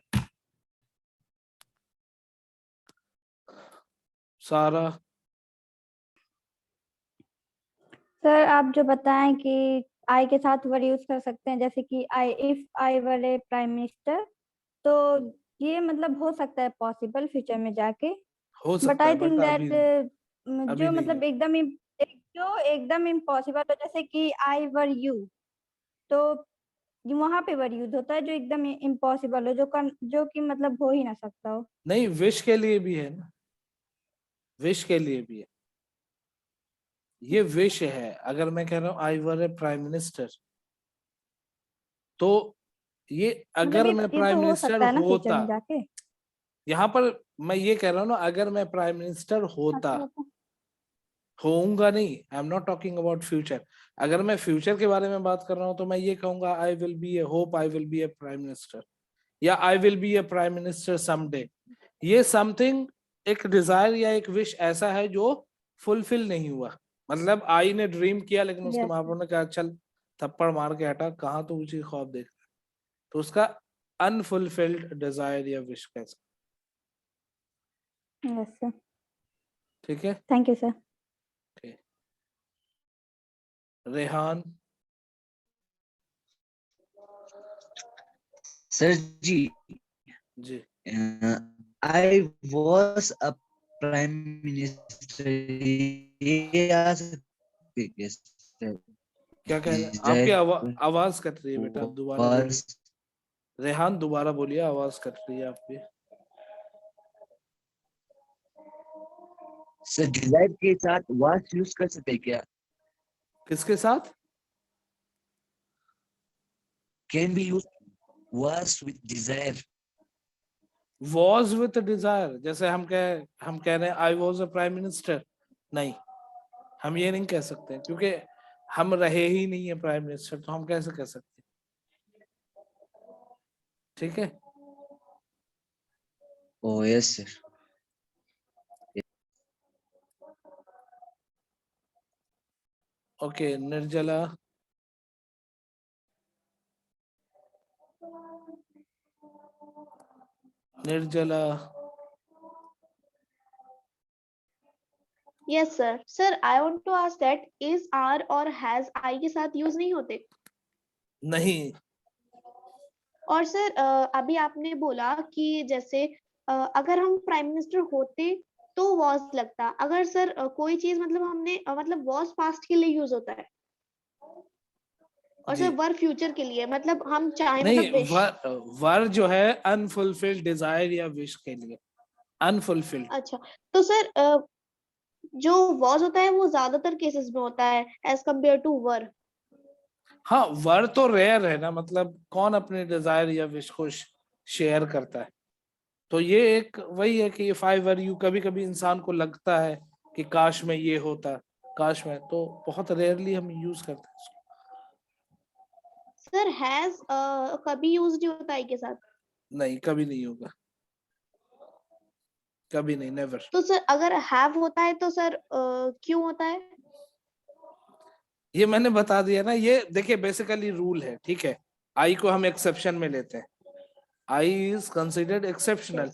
सारा। सर आप जो बताएं कि आई के साथ वर यूज कर सकते हैं, जैसे कि I if I were A prime minister, तो ये मतलब हो सकता है पॉसिबल फ्यूचर में जाके, हो बट सकता आई है, थिंक बट दैट अभी जो नहीं मतलब है। जो एकदम इम्पॉसिबल हो, जैसे कि आई वर यू, तो वहां पे वर यूज होता है जो एकदम इम्पॉसिबल हो, जो कि मतलब हो ही ना सकता हो। नहीं, विश के लिए भी है ना, विश के लिए भी है, ये विश है। अगर मैं कह रहा हूँ आई वर ए प्राइम मिनिस्टर, तो ये मतलब अगर मैं ये प्राइम तो हो मिनिस्टर सकता है ना फ्यूचर होता, में जाके। यहाँ पर मैं ये कह रहा हूँ ना, अगर मैं प्राइम मिनिस्टर होता, अच्छा अच्छा। होऊंगा नहीं, I am not talking about future. अगर मैं फ्यूचर के बारे में बात कर रहा हूँ तो मैं ये कहूंगा I will be a hope, I will be a prime minister, या I will be a prime minister someday. ये समथिंग, एक डिजायर या एक विश ऐसा है जो फुलफिल नहीं हुआ, मतलब आई ने ड्रीम किया लेकिन उसके यस माँ बाप ने कहा चल थप्पड़ मार के हटा, कहाँ तो ऊंची ख्वाब देख, तो उसका अनफुलफिल्ड डिजायर या विश कह सकते। यस सर, ठीक है, thank you sir. Rehan. Sir ji ji I was a prime minister. ये आ सकती है क्या सर? क्या कह रहे हैं? आपकी Desire आवाज कट रही है बेटा, दोबारा बोलिए। was रेहान दोबारा बोलिए, आवाज कट रही है आपकी। सर डिजायर के साथ was यूज कर सकते हैं क्या? किसके साथ? Can be used was with desire. Was with desire, जैसे हम कह रहे हैं I was a prime minister, नहीं, हम ये नहीं कह सकते क्योंकि हम रहे ही नहीं है प्राइम मिनिस्टर, तो हम कैसे कह सकते हैं? ठीक है। Oh yes sir. Okay, Nirjala. Nirjala. Yes sir. Sir I want to ask that is, are और हैज आई के साथ यूज नहीं होते? नहीं। और सर अभी आपने बोला कि जैसे अगर हम प्राइम मिनिस्टर होते तो वॉज लगता, अगर सर कोई चीज मतलब हमने मतलब वॉज पास्ट के लिए यूज होता है और सर वर फ्यूचर के लिए, मतलब हम चाहे नहीं, मतलब wish। वर जो है अनफुलफिल्ड डिजायर या विश के लिए, अनफुलफिल्ड। अच्छा, तो सर जो वॉज होता है वो ज्यादातर केसेस में होता है एज कम्पेयर टू वर। हाँ, वर तो रेयर है ना, मतलब कौन अपने डिजायर या विश को शेयर करता है? तो ये एक वही है कि इफ आई वर यू, कभी कभी इंसान को लगता है कि काश में ये होता, काश में, तो बहुत रेयरली हम यूज करते हैं इसको। सर हैज कभी यूज नहीं होता आई के साथ? नहीं, कभी नहीं होगा, कभी नहीं, नेवर। तो सर अगर हैव होता है तो सर क्यों होता है? ये मैंने बता दिया ना, ये देखिए बेसिकली रूल है, ठीक है। आई को हम एक्सेप्शन में लेते हैं, आई इज कंसिडर्ड एक्सेप्शनल,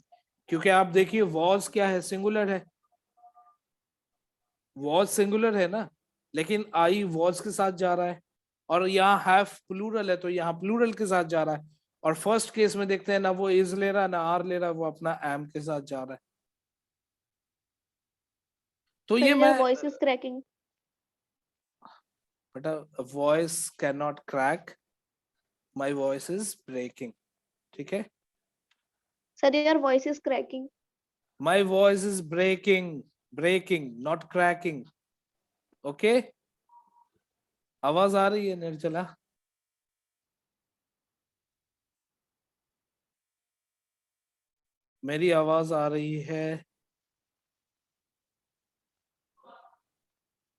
क्योंकि आप देखिए वॉज क्या है, सिंगुलर है, वॉज सिंगुलर है ना, लेकिन आई वॉज के साथ जा रहा है, और यहाँ हैव प्लूरल है तो यहाँ प्लूरल के साथ जा रहा है, और फर्स्ट केस में देखते हैं ना वो इज ले रहा ना आर ले रहा, वो अपना एम के साथ जा रहा है। तो ये मैं वॉइस इज क्रैकिंग। बेटा, voice can not crack, my voice is breaking, ठीक है। Sir your voice is cracking. My voice is breaking not cracking, okay. आवाज आ रही है निर्जला? मेरी आवाज आ रही है?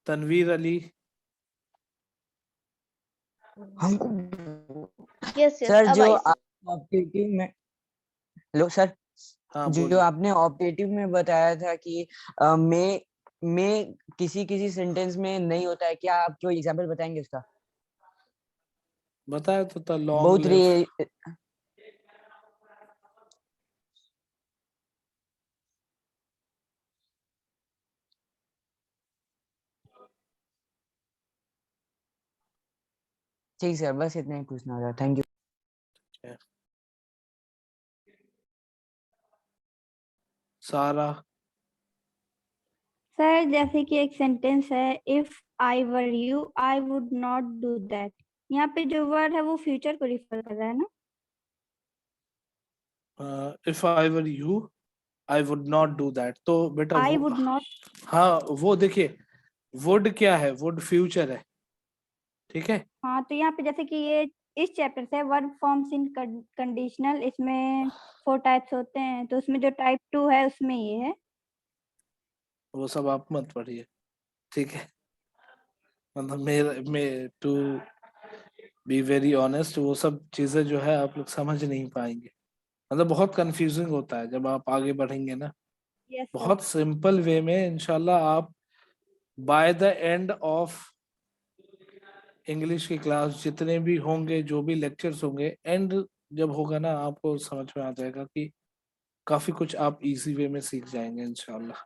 Tanveer Ali? Yes yes, sir अब जो आई आप ऑब्जेक्टिव में, हेलो सर, हाँ, जो बोलिए। आपने ऑब्जेक्टिव में बताया था कि में किसी किसी सेंटेंस में नहीं होता है, क्या आप कोई एग्जांपल बताएंगे इसका? बताया तो था, लॉन्ग बहुत लिव। ठीक सर, बस इतना ही पूछना था, थैंक यू। सारा? सर जैसे कि एक सेंटेंस है, if I were you I would not do that, यहाँ पे जो वर्ड है वो फ्यूचर को रिफर कर रहा है ना? If I were you I would not do that, तो बेटा आई वो, वुड नॉट। हाँ वो देखिए, वुड क्या है, वुड फ्यूचर है, ठीक है। हाँ, तो यहाँ पे जैसे कि ये इस चैप्टर से वर्ब फॉर्म्स इन कंडीशनल, इसमें 4 टाइप्स होते हैं, तो उसमें जो टाइप 2 है उसमें ये है। वो सब आप मत पढ़िए, ठीक है। मतलब मेरे टू बी वेरी ऑनेस्ट, वो सब चीजें जो है आप लोग समझ नहीं पाएंगे, मतलब बहुत कंफ्यूजिंग होता है जब आप आगे बढ़ेंगे ना। Yes sir. बहुत सिंपल वे में इंशाल्लाह आप by the end of English की क्लास, जितने भी होंगे, जो भी लेक्चर्स होंगे, एंड जब होगा ना आपको समझ में आ जाएगा कि काफी कुछ आप इजी वे में सीख जाएंगे इंशाल्लाह।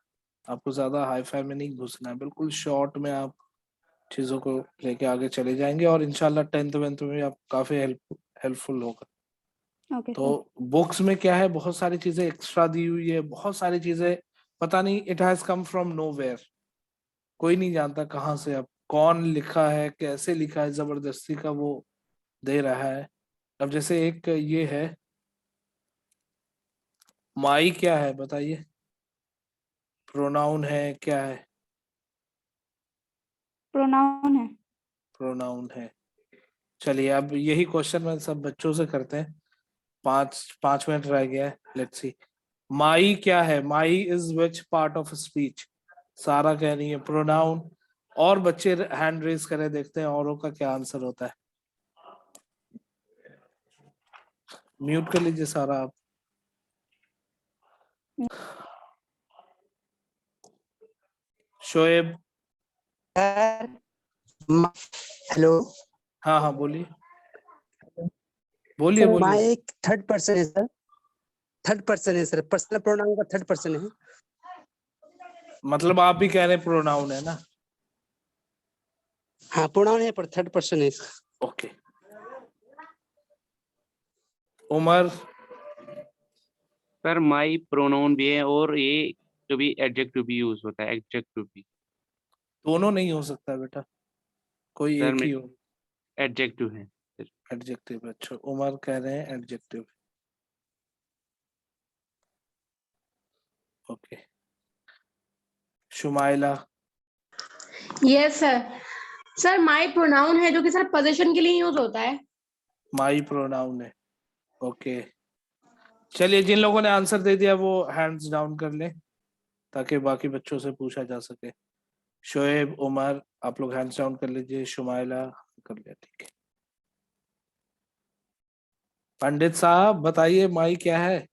आपको ज्यादा हाई फाई में नहीं घुसना है, बिल्कुल शॉर्ट में आप चीजों को लेके आगे चले जाएंगे, और इंशाल्लाह 10th 11th में भी आप काफी हेल्पफुल होगा। ओके तो बुक्स में क्या है, बहुत सारी चीजें एक्स्ट्रा दी हुई है, बहुत सारी चीजें पता नहीं, it has come from nowhere, कोई नहीं जानता कहाँ से, अब कौन लिखा है, कैसे लिखा है, जबरदस्ती का वो दे रहा है। अब जैसे एक ये है माई, क्या है बताइए, प्रोनाउन है, क्या है? प्रोनाउन है। प्रोनाउन है। चलिए अब यही क्वेश्चन मैं सब बच्चों से करते हैं, 5 मिनट रह गया है, लेट्स सी। माई क्या है? My is which part of speech? सारा कह रही है प्रोनाउन, और बच्चे हैंड रेज करें, देखते हैं औरों का क्या आंसर होता है। म्यूट कर लीजिए सारा आप। शोएब। हेलो। हाँ हाँ बोलिए बोलिए सर बोलिए। माई एक थर्ड पर्सन है सर, थर्ड पर्सन है सर, पर्सनल प्रोनाउन का थर्ड पर्सन है। मतलब आप भी कह रहे हैं प्रोनाउन है ना? हाँ प्रोनाउन है पर थर्ड पर्सन है। Okay. Umar. Sir my pronoun भी है, और ये जो भी एडजेक्टिव भी यूज होता है, एडजेक्टिव भी। दोनों नहीं हो सकता बेटा, कोई सर एक में ही हो। एडजेक्टिव है। एडजेक्टिव। अच्छा, उमर कह रहे हैं adjective. Okay. Shumaila. Yes sir. Sir my pronoun है जो कि सर पोजीशन के लिए यूज होता है। माई प्रोनाउन है। ओके। चलिए जिन लोगों ने आंसर दे दिया वो हैंड्स डाउन कर लें, ताकि बाकी बच्चों से पूछा जा सके। शोएब, उमर, आप लोग हैंड्स डाउन कर लीजिए। शुमाइला कर लिया, ठीक है। पंडित साहब बताइए माई क्या है?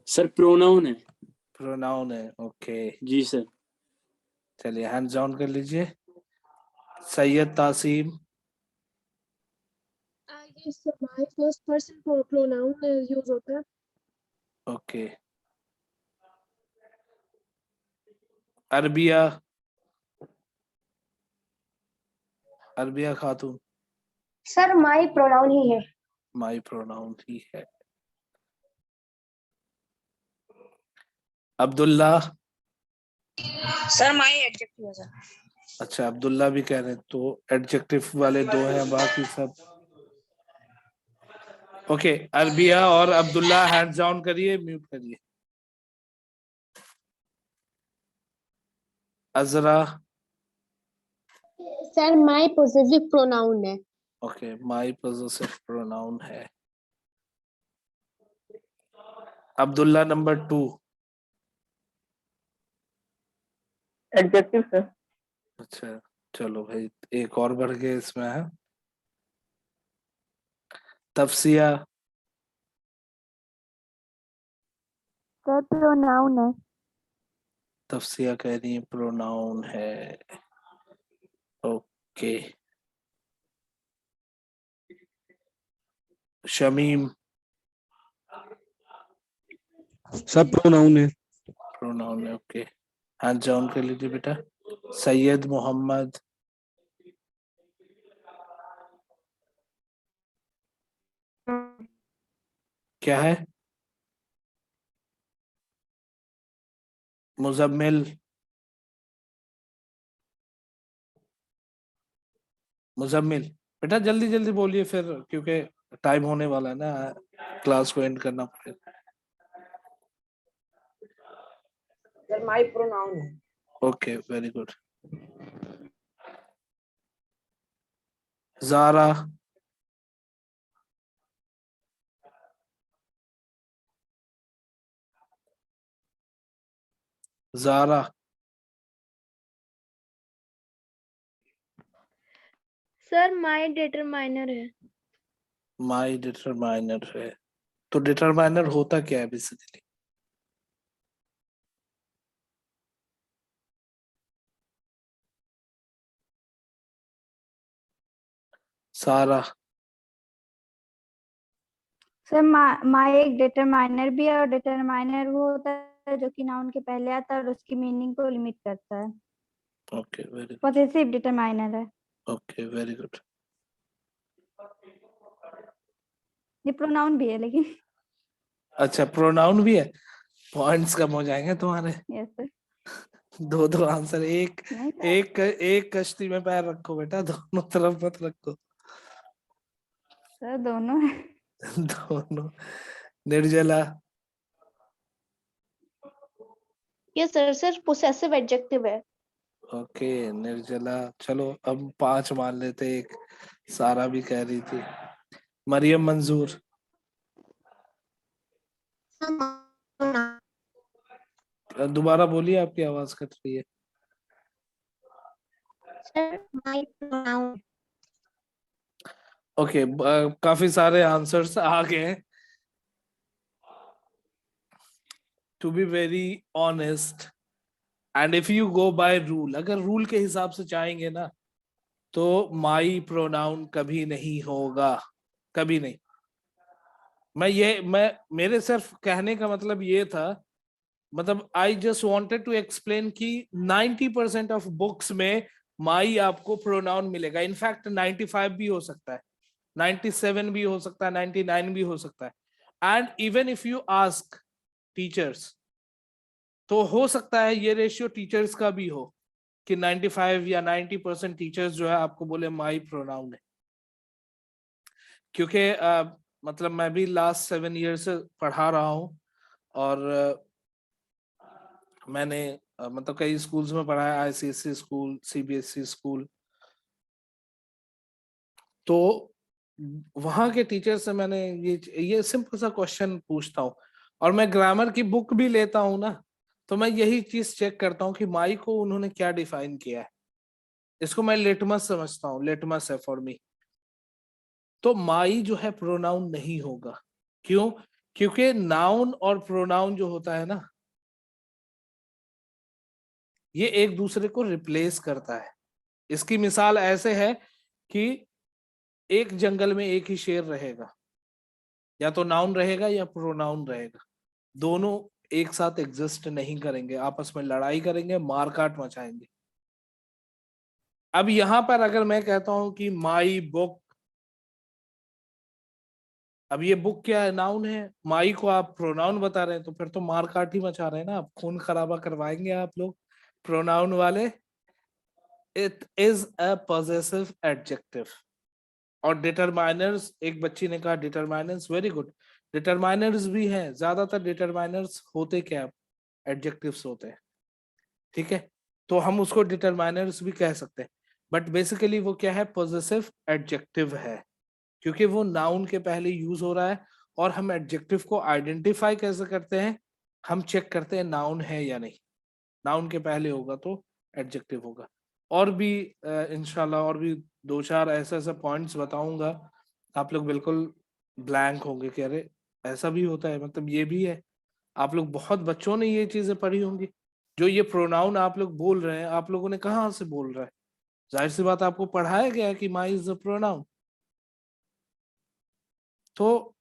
सर प्रोनाउन है। प्रोनाउन है, ओके जी सर। चलिए हैंड्स डाउन कर लीजिए। Syed Taseem. Yes sir, my first person pronoun use होता है। Okay. Arbiya. Arbiya Khatoon. Sir my pronoun ही है। माई प्रोनाउन ही है। अब्दुल्ला। सर माई एडजेक्टिव है सर। अच्छा, अब्दुल्ला भी कह रहे हैं, तो एडजेक्टिव वाले 2 हैं, बाकी सब ओके। अरबिया और अब्दुल्ला हैंड्स डाउन करिए, म्यूट करिए। अजरा। सर माई पोजेसिव प्रोनाउन है। ओके, माई पोजेसिव प्रोनाउन है। अब्दुल्ला नंबर 2। Adjective sir. अच्छा चलो भाई, एक और बढ़ गए इसमें है। तफसिया। सर प्रोनाउन है। तफसिया कह रही है प्रोनाउन है। ओके। शमीम। सर प्रोनाउन है। प्रोनाउन है, ओके हैंड डाउन कर लीजिए बेटा। सैयद मोहम्मद। क्या है? मुजम्मिल। मुजम्मिल बेटा जल्दी जल्दी बोलिए फिर, क्योंकि टाइम होने वाला है ना, क्लास को एंड करना पड़ेगा। सर माई प्रोनाउन है। Okay very good. Zara. Zara. Sir my determiner है। माई डिटरमाइनर है। तो डिटरमाइनर होता क्या है बेसिकली? सारा। सर माई एक डिटरमाइनर भी है, और डिटरमाइनर वो होता है जो कि नाउन के पहले आता है और उसकी मीनिंग को लिमिट करता है। Okay very good. Possessive determiner है। Okay very good. ये प्रोनाउन भी है लेकिन। अच्छा प्रोनाउन भी है, पॉइंट्स कम हो जाएंगे तुम्हारे। Yes sir. दो दो आंसर, एक नहीं सर। एक कश्ती में पैर रखो बेटा, दोनों तरफ मत रखो। सर दोनों है। दोनों। निर्जला। Yes sir, sir possessive adjective है। ओके निर्जला, चलो अब 5 मान लेते, एक सारा भी कह रही थी। मरियम मंजूर। दोबारा बोलिए, आपकी आवाज कट रही है। Sir my pronoun. ओके काफी सारे आंसर्स आ गए। To be very honest and if you go by rule, अगर रूल के हिसाब से चाहेंगे ना, तो माई प्रोनाउन कभी नहीं होगा, कभी नहीं। मैं मेरे सिर्फ कहने का मतलब ये था, मतलब I just wanted to explain कि 90% ऑफ बुक्स में माई आपको प्रोनाउन मिलेगा। इनफैक्ट 95 भी हो सकता है, 97 भी हो सकता है, 99 भी हो सकता है। And even if you ask teachers, तो हो सकता है ये रेशियो टीचर्स का भी हो कि 95 या 90% टीचर्स जो है आपको बोले माई प्रोनाउन है। क्योंकि मतलब मैं भी लास्ट 7 ईयर से पढ़ा रहा हूँ, और मैंने मतलब कई स्कूल्स में पढ़ा है, आईसीएसई स्कूल, सीबीएसई स्कूल। तो वहां के टीचर से मैंने ये सिंपल सा क्वेश्चन पूछता हूँ, और मैं ग्रामर की बुक भी लेता हूँ ना, तो मैं यही चीज चेक करता हूँ कि माई को उन्होंने क्या डिफाइन किया है। इसको मैं लिटमस समझता हूँ, लिटमस है फॉर मी। तो माई जो है प्रोनाउन नहीं होगा। क्यों? क्योंकि नाउन और प्रोनाउन जो होता है ना, ये एक दूसरे को रिप्लेस करता है। इसकी मिसाल ऐसे है कि एक जंगल में एक ही शेर रहेगा, या तो नाउन रहेगा या प्रोनाउन रहेगा, दोनों एक साथ एग्जिस्ट नहीं करेंगे, आपस में लड़ाई करेंगे, मारकाट मचाएंगे। अब यहां पर अगर मैं कहता हूं कि माई बुक, अब ये बुक क्या है? नाउन है। माई को आप प्रोनाउन बता रहे हैं, तो फिर तो मारकाट ही मचा रहे हैं ना, आप खून खराबा करवाएंगे आप लोग प्रोनाउन वाले। It is a possessive adjective. और डिटरमाइनर्स, एक बच्ची ने कहा डिटरमाइनर्स, वेरी गुड, डिटरमाइनर्स भी हैं। ज्यादातर डिटरमाइनर्स होते क्या? एडजेक्टिव्स होते हैं, ठीक है, तो हम उसको डिटरमाइनर्स भी कह सकते हैं। बट बेसिकली वो क्या है? पॉजेसिव एडजेक्टिव है, क्योंकि वो नाउन के पहले यूज हो रहा है। और हम एडजेक्टिव को आइडेंटिफाई कैसे करते हैं? हम चेक करते हैं नाउन है या नहीं। नाउन के पहले होगा तो एडजेक्टिव होगा। और भी इंशाल्लाह और भी 2-4 ऐसे ऐसे पॉइंट्स बताऊंगा, आप लोग बिल्कुल ब्लैंक होंगे कि अरे ऐसा भी होता है, मतलब ये भी है। आप लोग बहुत बच्चों ने ये चीजें पढ़ी होंगी। जो ये प्रोनाउन आप लोग बोल रहे हैं, आप लोगों ने कहाँ से बोल रहा है? जाहिर सी बात आपको पढ़ाया गया है कि माई इज द प्रोनाउन। तो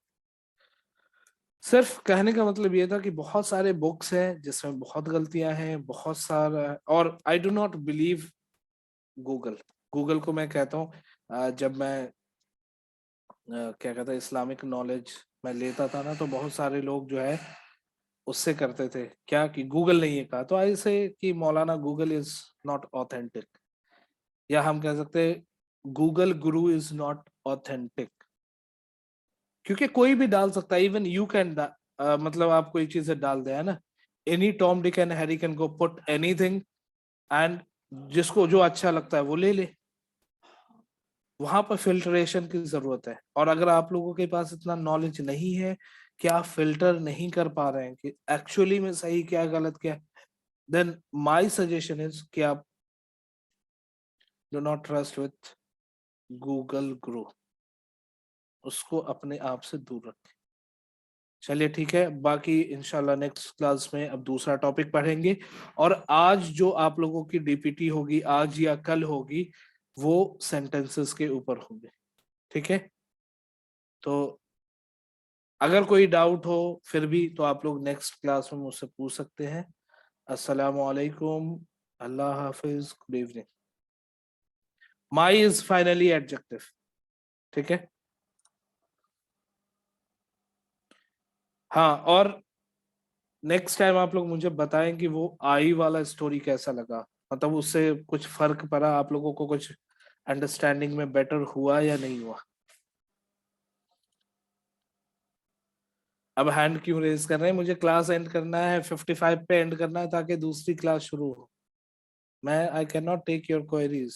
सिर्फ कहने का मतलब ये था कि बहुत सारे बुक्स हैं जिसमें बहुत गलतियां हैं, बहुत सारा। और आई डू नॉट बिलीव गूगल को मैं कहता हूँ, जब मैं क्या कहता है इस्लामिक नॉलेज मैं लेता था ना, तो बहुत सारे लोग जो है उससे करते थे क्या कि गूगल ने ये कहा, तो ऐसे कि मौलाना गूगल इज नॉट ऑथेंटिक, या हम कह सकते हैं Google Guru is not authentic. क्योंकि कोई भी डाल सकता है, इवन यू कैन, मतलब आप कोई चीजें डाल दे, है ना, any Tom Dick and Harry can go put anything, and जिसको जो अच्छा लगता है वो ले ले। वहां पर फिल्ट्रेशन की जरूरत है। और अगर आप लोगों के पास इतना नॉलेज नहीं है कि आप फिल्टर नहीं कर पा रहे हैं कि एक्चुअली में सही क्या गलत क्या, देन माय सजेशन इज कि आप do not trust with Google गुरु, उसको अपने आप से दूर रखें। चलिए ठीक है, बाकी इंशाल्लाह नेक्स्ट क्लास में अब दूसरा टॉपिक पढ़ेंगे। और आज जो आप लोगों की डीपीटी होगी, आज या कल होगी, वो सेंटेंसेस के ऊपर होगी, ठीक है। तो अगर कोई डाउट हो फिर भी, तो आप लोग नेक्स्ट क्लास में मुझसे पूछ सकते हैं। अस्सलामु अलैकुम, अल्लाह हाफिज, good evening. My is finally adjective, ठीक है। हाँ, और नेक्स्ट टाइम आप लोग मुझे बताएं कि वो आई वाला स्टोरी कैसा लगा, मतलब उससे कुछ फर्क पड़ा आप लोगों को, कुछ अंडरस्टैंडिंग में बेटर हुआ या नहीं हुआ। अब हैंड क्यों रेज कर रहे हैं? मुझे क्लास एंड करना है, 55 पे एंड करना है ताकि दूसरी क्लास शुरू हो। मैं I can not take your queries.